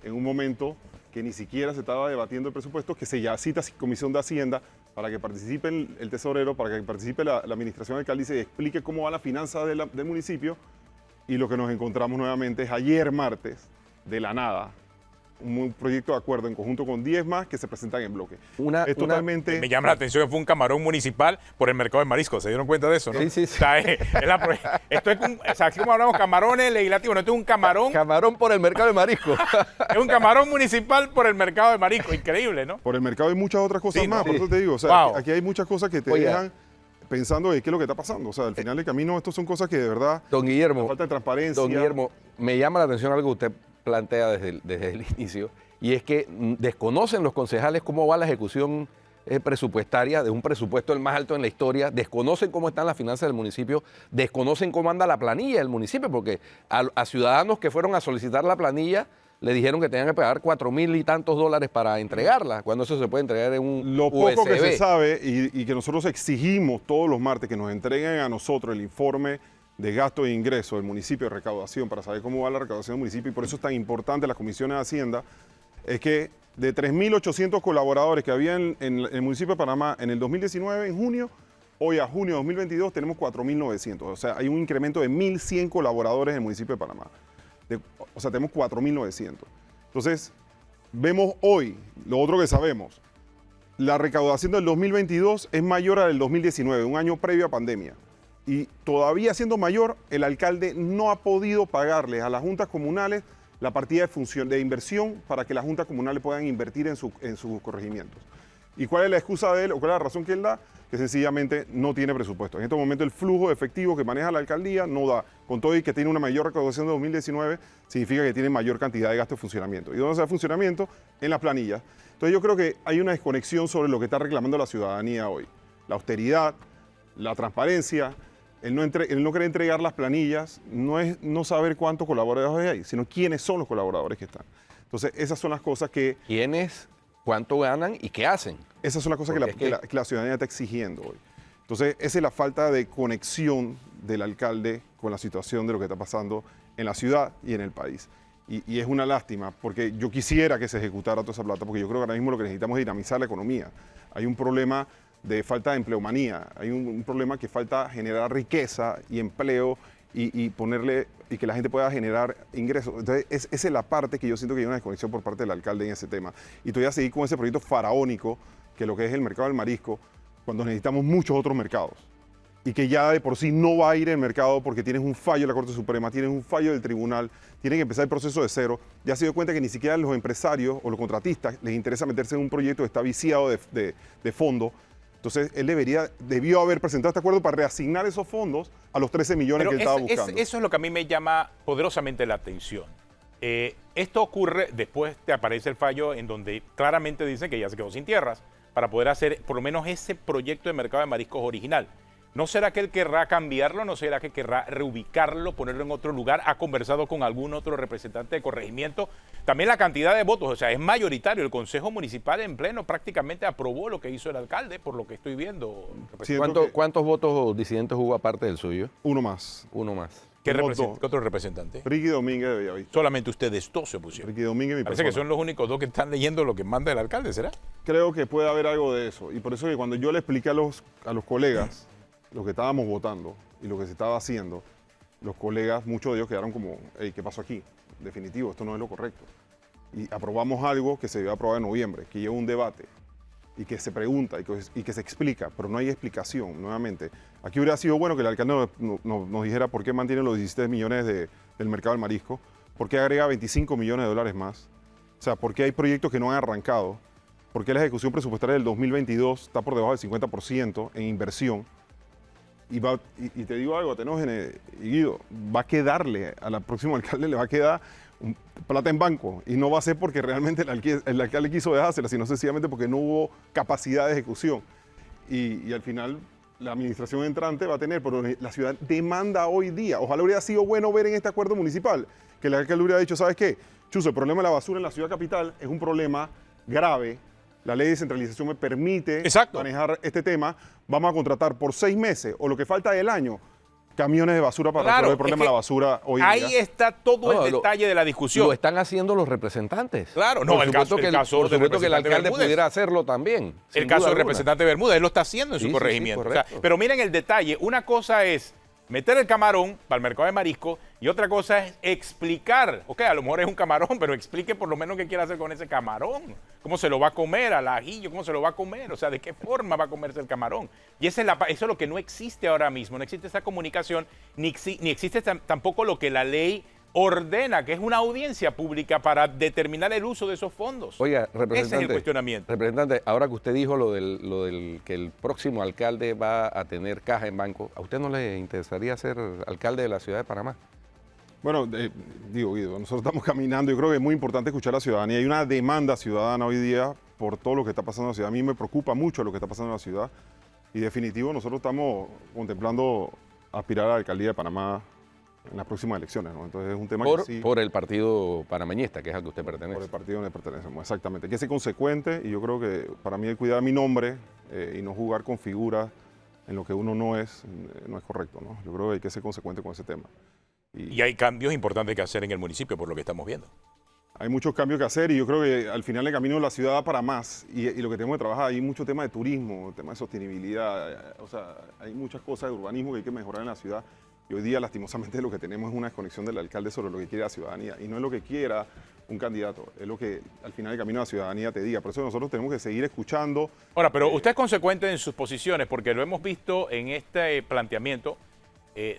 en un momento que ni siquiera se estaba debatiendo el presupuesto, que se ya cita Comisión de Hacienda para que participe el tesorero, para que participe la administración alcaldicia y explique cómo va la finanza del municipio. Y lo que nos encontramos nuevamente es ayer martes, de la nada, un proyecto de acuerdo en conjunto con 10 más que se presentan en bloque. Totalmente... Me llama la atención que fue un camarón municipal por el mercado de mariscos. ¿Se dieron cuenta de eso, no? Sí, sí, sí. O sea, esto es o sea, así como hablamos camarones legislativos, no, esto es un camarón. Camarón por el mercado de mariscos. Es un camarón municipal por el mercado de mariscos. Increíble, ¿no? Por el mercado hay muchas otras cosas Sí, más, ¿no? por eso te digo. O sea, Wow. aquí hay muchas cosas que te Oiga. dejan pensando de qué es lo que está pasando. O sea, al final del camino, estos son cosas que de verdad... Don la Guillermo, falta de transparencia. Don Guillermo, me llama la atención algo que usted plantea desde el inicio, y es que desconocen los concejales cómo va la ejecución presupuestaria de un presupuesto el más alto en la historia, desconocen cómo están las finanzas del municipio, desconocen cómo anda la planilla del municipio, porque a ciudadanos que fueron a solicitar la planilla le dijeron que tenían que pagar 4,000 y tantos dólares para entregarla, cuando eso se puede entregar en un Lo poco que USB. se sabe y que nosotros exigimos todos los martes que nos entreguen a nosotros el informe de gasto e ingreso del municipio de recaudación para saber cómo va la recaudación del municipio, y por eso es tan importante las comisiones de Hacienda, es que de 3.800 colaboradores que había en el municipio de Panamá en el 2019, en junio, hoy a junio de 2022 tenemos 4.900. O sea, hay un incremento de 1.100 colaboradores en el municipio de Panamá. O sea, tenemos 4.900. Entonces, vemos hoy, lo otro que sabemos, la recaudación del 2022 es mayor a la del 2019, un año previo a pandemia. Y todavía siendo mayor, el alcalde no ha podido pagarles a las juntas comunales la partida de inversión para que las juntas comunales puedan invertir en sus corregimientos. ¿Y cuál es la excusa de él o cuál es la razón que él da? Que sencillamente no tiene presupuesto. En este momento el flujo efectivo que maneja la alcaldía no da. Con todo y que tiene una mayor recaudación de 2019, significa que tiene mayor cantidad de gasto de funcionamiento. ¿Y dónde está el funcionamiento? En las planillas. Entonces yo creo que hay una desconexión sobre lo que está reclamando la ciudadanía hoy. La austeridad, la transparencia, el no querer entregar las planillas, no es no saber cuántos colaboradores hay, sino quiénes son los colaboradores que están. Entonces esas son las cosas que... ¿Quiénes, cuánto ganan y qué hacen? Esas son las cosas que la ciudadanía está exigiendo hoy. Entonces, esa es la falta de conexión del alcalde con la situación de lo que está pasando en la ciudad y en el país. Y es una lástima, porque yo quisiera que se ejecutara toda esa plata, porque yo creo que ahora mismo lo que necesitamos es dinamizar la economía. Hay un problema de falta de empleomanía, hay un problema que falta generar riqueza y empleo y que la gente pueda generar ingresos. Entonces, esa es la parte que yo siento que hay una desconexión por parte del alcalde en ese tema. Y todavía seguir con ese proyecto faraónico, que lo que es el mercado del marisco, cuando necesitamos muchos otros mercados. Y que ya de por sí no va a ir el mercado porque tienes un fallo de la Corte Suprema, tienes un fallo del tribunal, tienen que empezar el proceso de cero. Ya se dio cuenta que ni siquiera los empresarios o los contratistas les interesa meterse en un proyecto que está viciado de fondo. Entonces, él debió haber presentado este acuerdo para reasignar esos fondos a los 13 millones Pero que él estaba buscando. Eso es lo que a mí me llama poderosamente la atención. Esto ocurre después te aparece el fallo en donde claramente dicen que ya se quedó sin tierras para poder hacer por lo menos ese proyecto de mercado de mariscos original. ¿No será que él querrá cambiarlo? ¿No será que querrá reubicarlo, ponerlo en otro lugar? ¿Ha conversado con algún otro representante de corregimiento? También la cantidad de votos, o sea, es mayoritario. El Consejo Municipal en pleno prácticamente aprobó lo que hizo el alcalde, por lo que estoy viendo. Siento ¿Cuántos votos disidentes hubo aparte del suyo? Uno más. Uno más. ¿Qué Somos dos. otro representante? Ricky Domínguez de Bellavista. Solamente ustedes dos se opusieron. Ricky Domínguez y mi Parece persona. que son los únicos dos que están leyendo lo que manda el alcalde, ¿será? Creo que puede haber algo de eso. Y por eso que cuando yo le expliqué a los colegas lo que estábamos votando y lo que se estaba haciendo, los colegas, muchos de ellos quedaron como, hey, ¿qué pasó aquí? Definitivo, esto no es lo correcto. Y aprobamos algo que se iba a aprobar en noviembre, que lleva un debate y que se pregunta y que se explica, pero no hay explicación, nuevamente. Aquí hubiera sido bueno que el alcalde nos dijera por qué mantiene los 16 millones del mercado del marisco, por qué agrega 25 millones de dólares más, o sea, por qué hay proyectos que no han arrancado, por qué la ejecución presupuestaria del 2022 está por debajo del 50% en inversión. Y te digo algo, Atenógenes y Guido, va a quedarle al próximo alcalde, le va a quedar plata en banco. Y no va a ser porque realmente el alcalde quiso dejársela, sino sencillamente porque no hubo capacidad de ejecución. Y al final la administración entrante va a tener, pero la ciudad demanda hoy día. Ojalá hubiera sido bueno ver en este acuerdo municipal que el alcalde hubiera dicho, ¿sabes qué? Chuzo, el problema de la basura en la ciudad capital es un problema grave. La ley de descentralización me permite manejar este tema. Vamos a contratar por 6 meses o lo que falta del año camiones de basura para resolver el problema de la basura hoy en día. Ahí está todo el detalle de la discusión. Lo están haciendo los representantes. Claro, no, por supuesto que el alcalde Bermúdez pudiera hacerlo también. El caso del representante Bermúdez, él lo está haciendo en su corregimiento. Sí, o sea, pero miren el detalle, una cosa es meter el camarón para el mercado de marisco y otra cosa es explicar, ok, a lo mejor es un camarón, pero explique por lo menos qué quiere hacer con ese camarón, cómo se lo va a comer al ajillo, cómo se lo va a comer, o sea, de qué forma va a comerse el camarón. Y eso es lo que no existe ahora mismo, no existe esa comunicación, ni existe tampoco lo que la ley ordena, que es una audiencia pública para determinar el uso de esos fondos. Oiga, representante, ese es el cuestionamiento. Representante, ahora que usted dijo lo del que el próximo alcalde va a tener caja en banco, ¿a usted no le interesaría ser alcalde de la ciudad de Panamá? Bueno, digo, Guido, nosotros estamos caminando, yo creo que es muy importante escuchar a la ciudadanía. Hay una demanda ciudadana hoy día por todo lo que está pasando en la ciudad. A mí me preocupa mucho lo que está pasando en la ciudad y definitivo nosotros estamos contemplando aspirar a la alcaldía de Panamá en las próximas elecciones, ¿no? Entonces es un tema que sí... Por el partido panameñista, que es al que usted pertenece. Por el partido donde pertenecemos, exactamente. Hay que ser consecuente y yo creo que para mí el cuidar mi nombre y no jugar con figuras en lo que uno no es correcto, ¿no? Yo creo que hay que ser consecuente con ese tema. Y hay cambios importantes que hacer en el municipio, por lo que estamos viendo. Hay muchos cambios que hacer y yo creo que al final el camino de la ciudad va para más y lo que tenemos que trabajar, hay mucho tema de turismo, tema de sostenibilidad, o sea, hay muchas cosas de urbanismo que hay que mejorar en la ciudad. Y hoy día, lastimosamente, lo que tenemos es una desconexión del alcalde sobre lo que quiere la ciudadanía. Y no es lo que quiera un candidato, es lo que al final el camino de la ciudadanía te diga. Por eso nosotros tenemos que seguir escuchando. Ahora, pero usted es consecuente en sus posiciones, porque lo hemos visto en este planteamiento,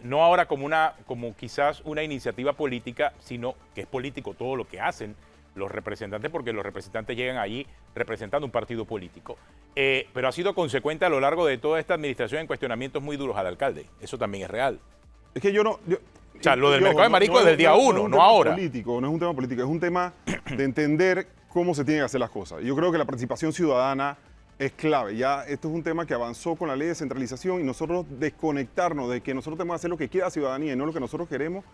no ahora como quizás una iniciativa política, sino que es político todo lo que hacen los representantes, porque los representantes llegan allí representando un partido político. Pero ha sido consecuente a lo largo de toda esta administración en cuestionamientos muy duros al alcalde. Eso también es real. Es que yo no... o sea, lo del mercado de marisco es del día 1, no ahora. No es un tema político, es un tema de entender cómo se tienen que hacer las cosas. Yo creo que la participación ciudadana es clave. Ya esto es un tema que avanzó con la ley de centralización y nosotros desconectarnos de que nosotros tenemos que hacer lo que quiera la ciudadanía y no lo que nosotros queremos,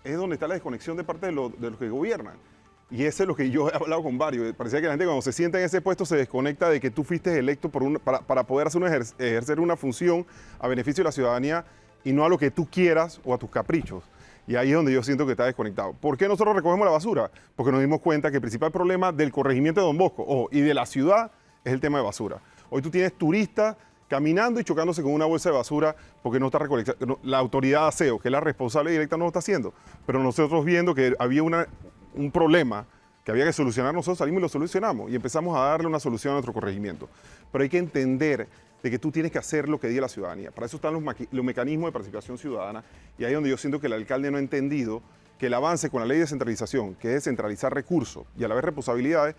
es donde está la desconexión de parte de los que gobiernan. Y eso es lo que yo he hablado con varios. Parecía que la gente cuando se sienta en ese puesto se desconecta de que tú fuiste electo para poder ejercer una función a beneficio de la ciudadanía y no a lo que tú quieras o a tus caprichos. Y ahí es donde yo siento que está desconectado. ¿Por qué nosotros recogemos la basura? Porque nos dimos cuenta que el principal problema del corregimiento de Don Bosco y de la ciudad es el tema de basura. Hoy tú tienes turistas caminando y chocándose con una bolsa de basura porque no está recolectando. La autoridad de aseo, que es la responsable directa, no lo está haciendo. Pero nosotros viendo que había un problema que había que solucionar, nosotros salimos y lo solucionamos y empezamos a darle una solución a nuestro corregimiento. Pero hay que entender de que tú tienes que hacer lo que diga la ciudadanía. Para eso están los mecanismos de participación ciudadana y ahí es donde yo siento que el alcalde no ha entendido que el avance con la ley de descentralización, que es descentralizar recursos y a la vez responsabilidades,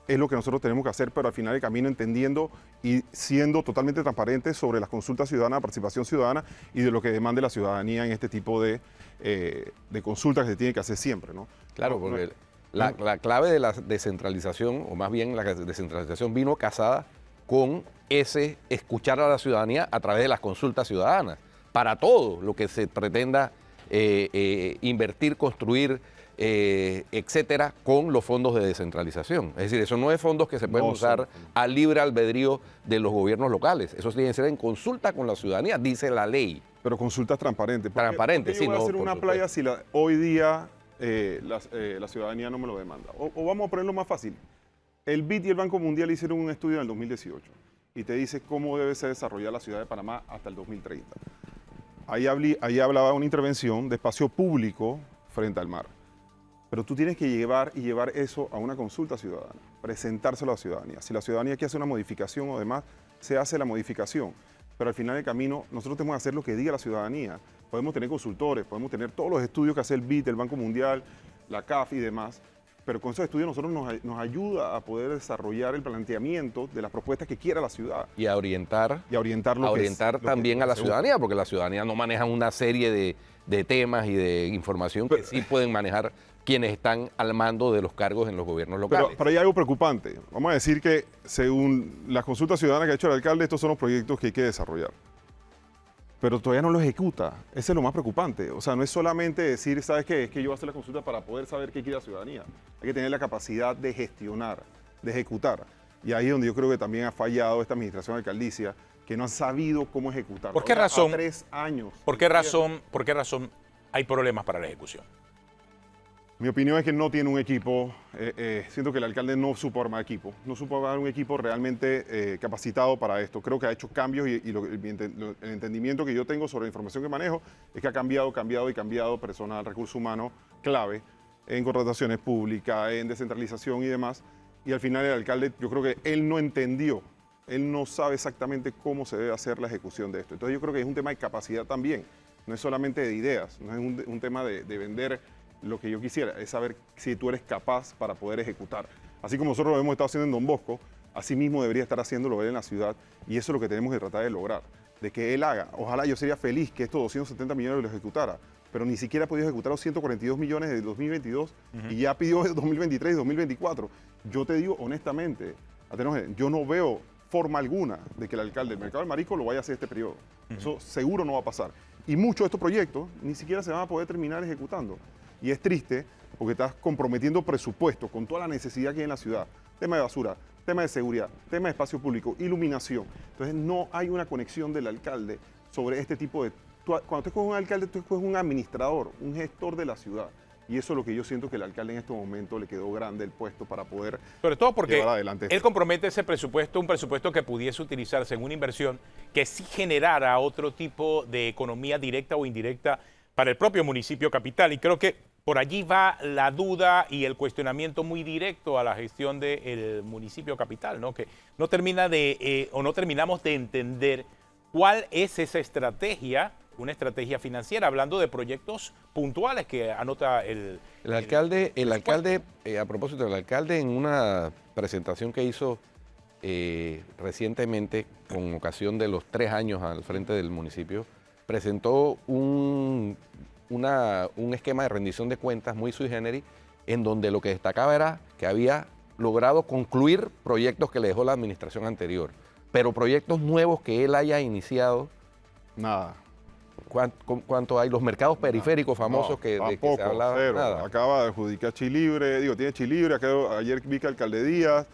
es lo que nosotros tenemos que hacer, pero al final del camino entendiendo y siendo totalmente transparentes sobre las consultas ciudadanas, participación ciudadana y de lo que demande la ciudadanía en este tipo de consultas que se tiene que hacer siempre, ¿no? Claro, porque la clave de la descentralización, o más bien la descentralización vino casada con ese escuchar a la ciudadanía a través de las consultas ciudadanas, para todo lo que se pretenda invertir, construir, etcétera, con los fondos de descentralización. Es decir, eso no es fondos que se pueden usar al libre albedrío de los gobiernos locales. Eso tiene que ser en consulta con la ciudadanía, dice la ley. Pero consultas transparentes. Transparentes, sí, yo voy a no, hacer por una supuesto. playa si hoy día la ciudadanía no me lo demanda. O vamos a ponerlo más fácil. El BID y el Banco Mundial hicieron un estudio en el 2018 y te dice cómo debe ser desarrollada la ciudad de Panamá hasta el 2030. Ahí hablaba de una intervención de espacio público frente al mar. Pero tú tienes que llevar eso a una consulta ciudadana, presentárselo a la ciudadanía. Si la ciudadanía quiere hacer una modificación o demás, se hace la modificación. Pero al final del camino, nosotros tenemos que hacer lo que diga la ciudadanía. Podemos tener consultores, podemos tener todos los estudios que hace el BID, el Banco Mundial, la CAF y demás. Pero con esos estudios nosotros nos ayuda a poder desarrollar el planteamiento de las propuestas que quiera la ciudad. Y a orientar, también a la ciudadanía, porque la ciudadanía no maneja una serie de temas y de información que sí pueden manejar quienes están al mando de los cargos en los gobiernos locales. Pero hay algo preocupante. Vamos a decir que según las consultas ciudadanas que ha hecho el alcalde, estos son los proyectos que hay que desarrollar. Pero todavía no los ejecuta. Ese es lo más preocupante. O sea, no es solamente decir, ¿sabes qué? Es que yo voy a hacer la consulta para poder saber qué quiere la ciudadanía. Hay que tener la capacidad de gestionar, de ejecutar. Y ahí es donde yo creo que también ha fallado esta administración alcaldicia, que no ha sabido cómo ejecutar. ¿Por qué razón? 3 años. ¿Por qué razón hay problemas para la ejecución? Mi opinión es que no tiene un equipo, siento que el alcalde no supo armar equipo, no supo armar un equipo realmente capacitado para esto. Creo que ha hecho cambios y el entendimiento que yo tengo sobre la información que manejo es que ha cambiado personal, recurso humano clave en contrataciones públicas, en descentralización y demás. Y al final el alcalde, yo creo que él no entendió, él no sabe exactamente cómo se debe hacer la ejecución de esto. Entonces yo creo que es un tema de capacidad también, no es solamente de ideas, no es un tema de vender lo que yo quisiera, es saber si tú eres capaz para poder ejecutar. Así como nosotros lo hemos estado haciendo en Don Bosco, así mismo debería estar haciéndolo él en la ciudad, y eso es lo que tenemos que tratar de lograr, de que él haga. Ojalá yo sería feliz que estos 270 millones lo ejecutara, pero ni siquiera ha podido ejecutar los 142 millones de 2022 y ya pidió 2023 y 2024. Yo te digo honestamente, Atenógenes, yo no veo forma alguna de que el alcalde del Mercado del Marisco lo vaya a hacer este periodo. Eso seguro no va a pasar. Y muchos de estos proyectos ni siquiera se van a poder terminar ejecutando. Y es triste porque estás comprometiendo presupuesto con toda la necesidad que hay en la ciudad. Tema de basura, tema de seguridad, tema de espacio público, iluminación. Entonces no hay una conexión del alcalde sobre este tipo de... Cuando tú escoges un alcalde, tú escoges un administrador, un gestor de la ciudad. Y eso es lo que yo siento que el alcalde en este momento le quedó grande el puesto para poder sobre todo porque llevar adelante esto. Él compromete ese presupuesto, un presupuesto que pudiese utilizarse en una inversión que sí generara otro tipo de economía directa o indirecta para el propio municipio capital. Y creo que por allí va la duda y el cuestionamiento muy directo a la gestión del municipio capital, ¿no? Que no termina no terminamos de entender cuál es esa estrategia, una estrategia financiera, hablando de proyectos puntuales que anota el alcalde, a propósito, el alcalde en una presentación que hizo recientemente con ocasión de los 3 años al frente del municipio, presentó un esquema de rendición de cuentas muy sui generis, en donde lo que destacaba era que había logrado concluir proyectos que le dejó la administración anterior, pero proyectos nuevos que él haya iniciado, nada. ¿Cuánto hay? Los mercados periféricos famosos de que se hablaba. Cero. Nada. Acaba de adjudicar Chilibre, tiene Chilibre, ayer vi que Alcalde Díaz,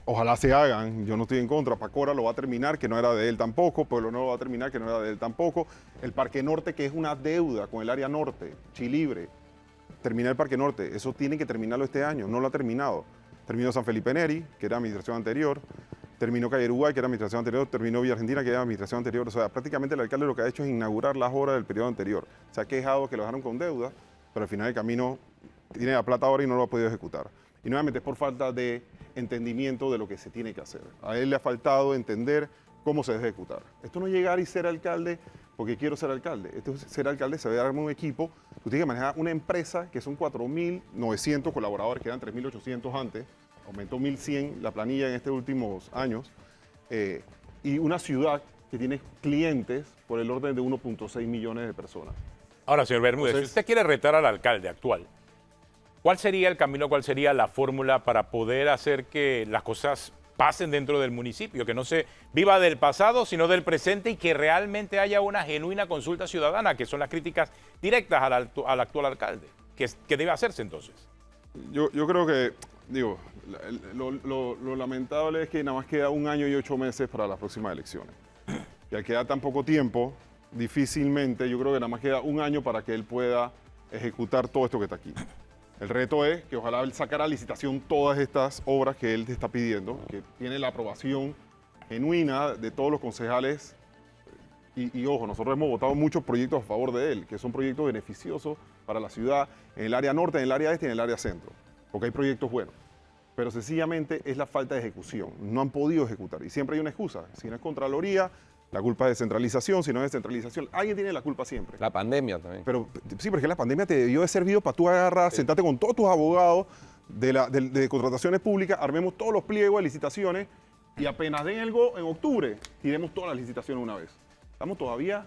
ojalá se hagan, yo no estoy en contra, Pacora lo va a terminar, que no era de él tampoco, Pueblo Nuevo lo va a terminar, que no era de él tampoco, el Parque Norte, que es una deuda con el área norte, Chilibre, terminar el Parque Norte, eso tiene que terminarlo este año, no lo ha terminado. Terminó San Felipe Neri, que era administración anterior, terminó Calle Uruguay, que era administración anterior, terminó Villa Argentina, que era administración anterior. O sea, prácticamente el alcalde lo que ha hecho es inaugurar las obras del periodo anterior. Se ha quejado que lo dejaron con deuda, pero al final del camino tiene la plata ahora y no lo ha podido ejecutar. Y nuevamente es por falta de entendimiento de lo que se tiene que hacer. A él le ha faltado entender cómo se debe ejecutar. Esto no es llegar y ser alcalde porque quiero ser alcalde. Esto es ser alcalde, se debe darme un equipo. Tú tienes que manejar una empresa que son 4.900 colaboradores, que eran 3.800 antes. Aumentó 1.100 la planilla en estos últimos años, y una ciudad que tiene clientes por el orden de 1.6 millones de personas. Ahora, señor Bermúdez, si usted quiere retar al alcalde actual, ¿cuál sería el camino, cuál sería la fórmula para poder hacer que las cosas pasen dentro del municipio, que no se viva del pasado, sino del presente y que realmente haya una genuina consulta ciudadana, que son las críticas directas al actual alcalde? ¿Qué debe hacerse entonces? Yo creo que, lo lamentable es que nada más queda 1 año y 8 meses para las próximas elecciones. Y al quedar tan poco tiempo, difícilmente, yo creo que nada más queda un año para que él pueda ejecutar todo esto que está aquí. El reto es que ojalá él sacara a licitación todas estas obras que él te está pidiendo, que tiene la aprobación genuina de todos los concejales. Y ojo, nosotros hemos votado muchos proyectos a favor de él, que son proyectos beneficiosos para la ciudad, en el área norte, en el área este y en el área centro, porque hay proyectos buenos. Pero sencillamente es la falta de ejecución. No han podido ejecutar y siempre hay una excusa. Si no es Contraloría, la culpa es descentralización. Si no es descentralización, alguien tiene la culpa siempre. La pandemia también. Pero sí, porque la pandemia te debió de servir para tú agarrar, sentarte con todos tus abogados de contrataciones públicas, armemos todos los pliegos de licitaciones y apenas den algo en octubre, tiremos todas las licitaciones una vez. Estamos todavía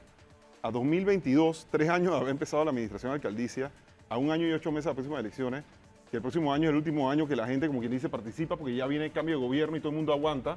a 2022, 3 años de haber empezado la administración alcaldicia, a 1 año y 8 meses de las próximas elecciones, que el próximo año es el último año que la gente, como quien dice, participa porque ya viene el cambio de gobierno y todo el mundo aguanta,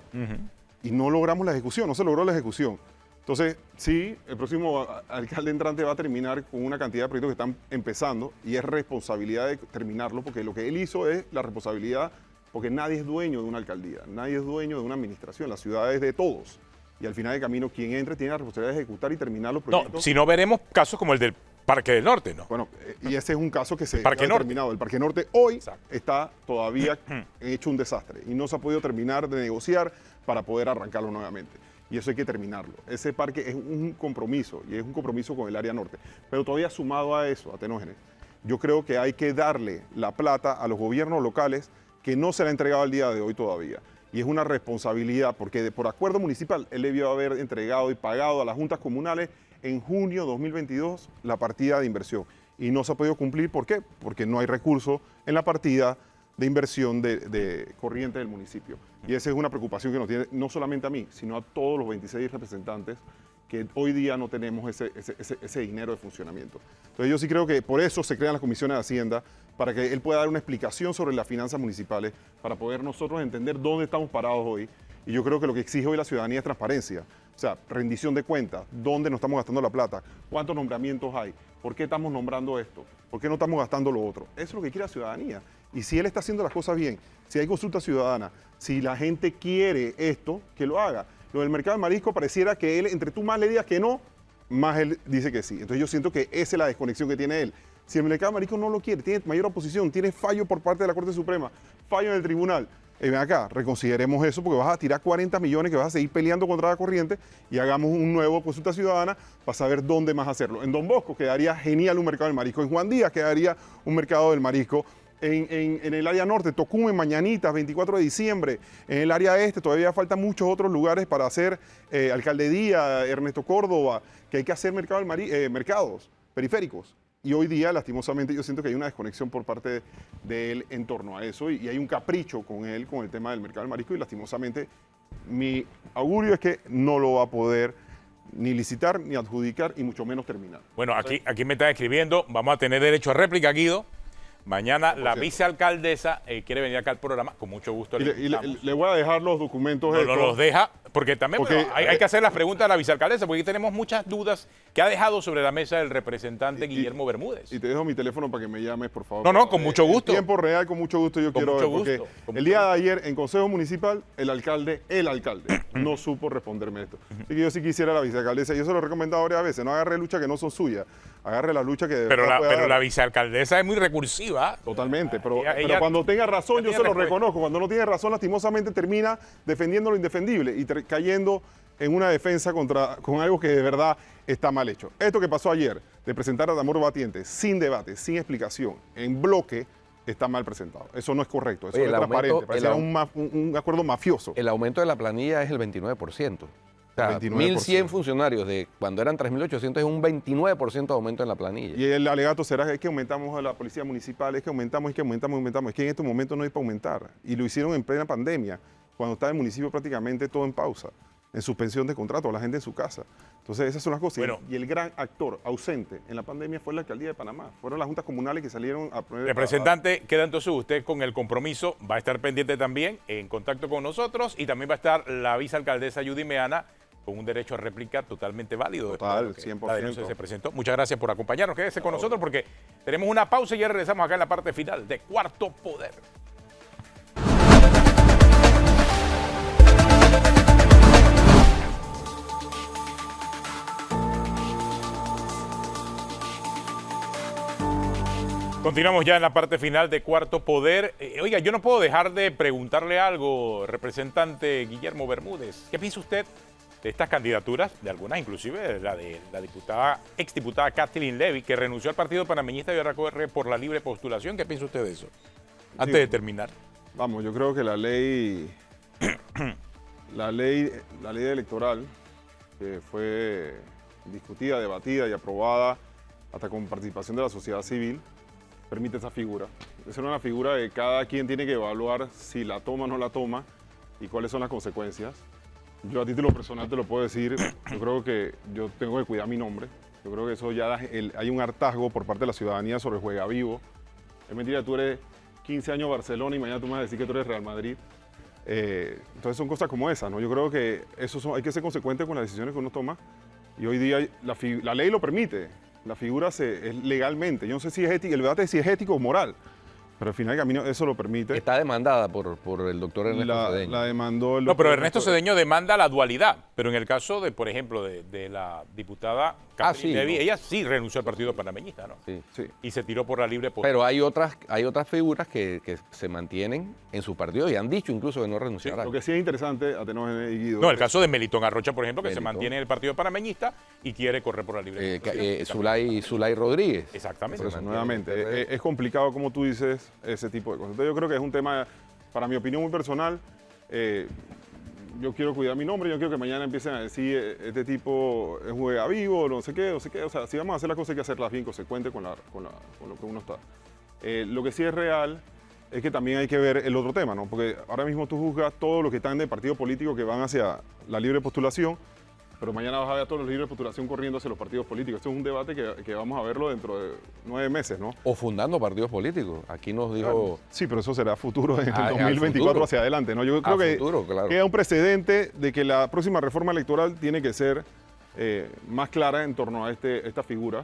y no logramos la ejecución, no se logró la ejecución. Entonces, sí, el próximo alcalde entrante va a terminar con una cantidad de proyectos que están empezando y es responsabilidad de terminarlo, porque lo que él hizo es la responsabilidad, porque nadie es dueño de una alcaldía, nadie es dueño de una administración, la ciudad es de todos. Y al final del camino, quien entre tiene la responsabilidad de ejecutar y terminar los proyectos. No, si no veremos casos como el del Parque del Norte, ¿no? Bueno, y ese es un caso que se ha Parque Norte. terminado. El Parque Norte hoy Exacto. está todavía hecho un desastre y no se ha podido terminar de negociar para poder arrancarlo nuevamente. Y eso hay que terminarlo. Ese parque es un compromiso y es un compromiso con el área norte. Pero todavía sumado a eso, a Tenógenes, yo creo que hay que darle la plata a los gobiernos locales que no se le ha entregado al día de hoy todavía. Y es una responsabilidad porque por acuerdo municipal él debió haber entregado y pagado a las juntas comunales en junio 2022 la partida de inversión. Y no se ha podido cumplir, ¿por qué? Porque no hay recursos en la partida de inversión de corriente del municipio. Y esa es una preocupación que nos tiene no solamente a mí, sino a todos los 26 representantes que hoy día no tenemos ese dinero de funcionamiento. Entonces yo sí creo que por eso se crean las comisiones de Hacienda, para que él pueda dar una explicación sobre las finanzas municipales, para poder nosotros entender dónde estamos parados hoy. Y yo creo que lo que exige hoy la ciudadanía es transparencia, o sea, rendición de cuentas, dónde nos estamos gastando la plata, cuántos nombramientos hay, por qué estamos nombrando esto, por qué no estamos gastando lo otro. Eso es lo que quiere la ciudadanía. Y si él está haciendo las cosas bien, si hay consulta ciudadana, si la gente quiere esto, que lo haga. Lo del mercado de marisco pareciera que él, entre tú más le digas que no, más él dice que sí. Entonces yo siento que esa es la desconexión que tiene él. Si el mercado de marisco no lo quiere, tiene mayor oposición, tiene fallo por parte de la Corte Suprema, fallo en el tribunal, ven acá, reconsideremos eso porque vas a tirar 40 millones que vas a seguir peleando contra la corriente y hagamos un nuevo consulta ciudadana para saber dónde más hacerlo. En Don Bosco quedaría genial un mercado del marisco, en Juan Díaz quedaría un mercado del marisco, en el área norte, Tocumen, en Mañanitas, 24 de diciembre, en el área este todavía faltan muchos otros lugares para hacer Alcaldía, Ernesto Córdoba, que hay que hacer mercados periféricos. Y hoy día, lastimosamente, yo siento que hay una desconexión por parte de él en torno a eso y hay un capricho con él, con el tema del mercado del marisco y lastimosamente mi augurio es que no lo va a poder ni licitar, ni adjudicar y mucho menos terminar. Bueno, aquí me están escribiendo, vamos a tener derecho a réplica, Guido. Mañana la vicealcaldesa quiere venir acá al programa, con mucho gusto. Le voy a dejar los documentos. No los deja, porque también hay que hacer las preguntas a la vicealcaldesa, porque aquí tenemos muchas dudas que ha dejado sobre la mesa el representante Guillermo Bermúdez. Y te dejo mi teléfono para que me llames, por favor. No, con mucho gusto. En tiempo real, con mucho gusto yo quiero ver, porque el día de ayer en Consejo Municipal, el alcalde no supo responderme esto. Así que yo sí quisiera a la vicealcaldesa, yo se lo he recomendado varias veces, no agarre luchas que no son suyas, agarre la lucha que de verdad pero la vicealcaldesa es muy recursiva. Totalmente, pero cuando tenga razón yo se lo reconozco, cuando no tiene razón lastimosamente termina defendiendo lo indefendible y cayendo en una defensa con algo que de verdad está mal hecho. Esto que pasó ayer, de presentar a Damoro Batiente sin debate, sin explicación, en bloque, está mal presentado. Eso no es correcto, eso no es transparente, parece un acuerdo mafioso. El aumento de la planilla es el 29%. O sea, 1.100 funcionarios de cuando eran 3.800 es un 29% de aumento en la planilla. Y el alegato será que aumentamos a la policía municipal, es que aumentamos. Es que en estos momentos no hay para aumentar. Y lo hicieron en plena pandemia, cuando está el municipio prácticamente todo en pausa, en suspensión de contrato, la gente en su casa. Entonces esas son las cosas. Bueno, y el gran actor ausente en la pandemia fue la alcaldía de Panamá. Fueron las juntas comunales que salieron a poner... Representante, queda entonces usted con el compromiso, va a estar pendiente también, en contacto con nosotros, y también va a estar la vicealcaldesa Judy Meana, con un derecho a réplica totalmente válido. Total, 100%. La denuncia se presentó. Muchas gracias por acompañarnos. Quédese con nosotros porque tenemos una pausa y ya regresamos acá en la parte final de Cuarto Poder. Continuamos ya en la parte final de Cuarto Poder. Oiga, yo no puedo dejar de preguntarle algo, representante Guillermo Bermúdez. ¿Qué piensa usted de estas candidaturas, de algunas inclusive la de la exdiputada Kathleen Levy, que renunció al Partido Panameñista y ahora corre por la libre postulación? ¿Qué piensa usted de eso? Antes de terminar. Vamos, yo creo que la ley electoral, que fue discutida, debatida y aprobada hasta con participación de la sociedad civil, permite esa figura. Es una figura que cada quien tiene que evaluar si la toma o no la toma y cuáles son las consecuencias. Yo a título personal te lo puedo decir, yo creo que yo tengo que cuidar mi nombre. Yo creo que eso ya hay un hartazgo por parte de la ciudadanía sobre el juega vivo. Es mentira, tú eres 15 años Barcelona y mañana tú me vas a decir que tú eres Real Madrid. Entonces son cosas como esas, ¿no? Yo creo que hay que ser consecuente con las decisiones que uno toma y hoy día la ley lo permite. La figura es legalmente. Yo no sé si es ético, el debate es si es ético o moral, pero al final el camino eso lo permite. Está demandada por el doctor Ernesto Cedeño. La demandó el No, pero doctor Ernesto Cedeño demanda la dualidad. Pero en el caso de, por ejemplo, de la diputada Kathleen Levy, ¿no? ella sí renunció al Partido Panameñista, ¿no? Sí. Sí. Y se tiró por la libre postulación. Pero hay otras figuras que se mantienen en su partido y han dicho incluso que no renunciarán. Lo que sí es interesante, Atenógenes y Guido. No, el caso de Melitón Arrocha, por ejemplo, que se Melitón. mantiene en el Partido Panameñista y quiere correr por la libre postulación. Zulay Rodríguez. Exactamente. Por eso, nuevamente, es complicado, como tú dices, ese tipo de cosas. Entonces yo creo que es un tema, para mi opinión muy personal, yo quiero cuidar mi nombre, yo quiero que mañana empiecen a decir, este tipo es juega vivo, no sé qué. O sea, si vamos a hacer las cosas hay que hacerlas bien, consecuente con lo que uno está. Lo que sí es real es que también hay que ver el otro tema, ¿no? Porque ahora mismo tú juzgas todos los que están de partido político que van hacia la libre postulación, pero mañana vas a ver a todos los libres de postulación corriendo hacia los partidos políticos. Esto es un debate que vamos a verlo dentro de 9 meses, ¿no? O fundando partidos políticos. Aquí nos dijo... Sí, pero eso será futuro en el al 2024 futuro. hacia adelante, ¿no? Yo creo que futuro, claro. queda un precedente de que la próxima reforma electoral tiene que ser más clara en torno a esta figura.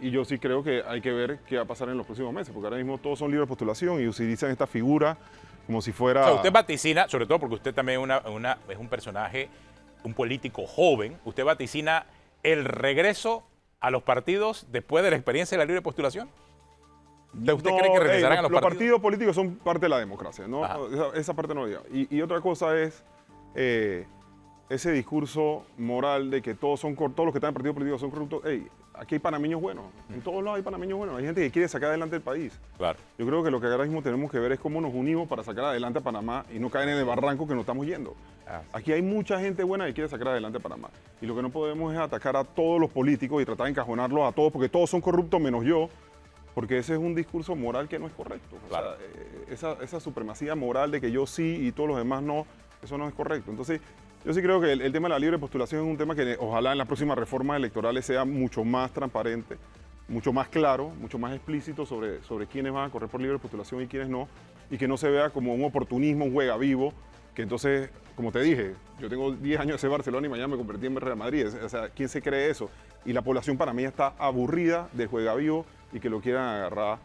Y yo sí creo que hay que ver qué va a pasar en los próximos meses, porque ahora mismo todos son libres de postulación y utilizan esta figura como si fuera... O sea, usted vaticina, sobre todo porque usted también es un personaje, un político joven, usted vaticina el regreso a los partidos después de la experiencia de la libre postulación. ¿Usted cree que regresarán a los partidos? Los partidos políticos son parte de la democracia, ¿no? Esa parte no diga. Y otra cosa es ese discurso moral de que todos los que están en partidos políticos son corruptos. Hey, aquí hay panameños buenos, en todos lados hay panameños buenos, hay gente que quiere sacar adelante el país. Claro. Yo creo que lo que ahora mismo tenemos que ver es cómo nos unimos para sacar adelante a Panamá y no caer en el barranco que nos estamos yendo. Aquí hay mucha gente buena que quiere sacar adelante a Panamá. Y lo que no podemos es atacar a todos los políticos y tratar de encajonarlos a todos, porque todos son corruptos menos yo, porque ese es un discurso moral que no es correcto. Claro. O sea, esa supremacía moral de que yo sí y todos los demás no, eso no es correcto. Entonces, yo sí creo que el tema de la libre postulación es un tema que ojalá en las próximas reformas electorales sea mucho más transparente, mucho más claro, mucho más explícito sobre quiénes van a correr por libre postulación y quiénes no, y que no se vea como un oportunismo, un juega vivo, que entonces, como te dije, yo tengo 10 años de ser Barcelona y mañana me convertí en Real Madrid. O sea, ¿quién se cree eso? Y la población para mí está aburrida del juega vivo y que lo quieran agarrar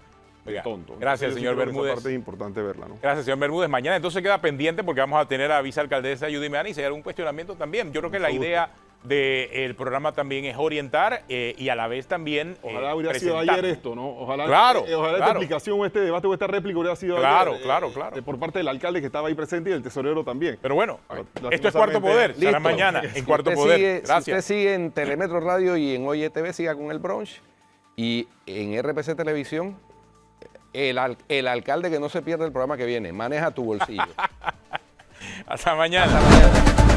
Oiga, tonto. Gracias, Entonces, señor yo creo que Bermúdez. esa parte es importante verla, ¿no? Gracias, señor Bermúdez. Mañana entonces queda pendiente porque vamos a tener a vicealcaldesa Judy Meana y si hay algún cuestionamiento también. Yo creo que la idea del programa también es orientar y a la vez también Ojalá hubiera sido presentar. ayer esto, ¿no? Ojalá, Claro, esta claro. explicación o este debate o esta réplica hubiera sido Claro, ayer, claro. por parte del alcalde que estaba ahí presente y del tesorero también. Pero bueno, Lastimosamente, esto es Cuarto Poder. Será Listo. mañana en Cuarto Usted Poder. sigue, Gracias. Si usted sigue en Telemetro Radio y en Oye TV, siga con el brunch. Y en RPC Televisión, el alcalde que no se pierda el programa que viene. Maneja tu bolsillo. Hasta mañana. Hasta mañana.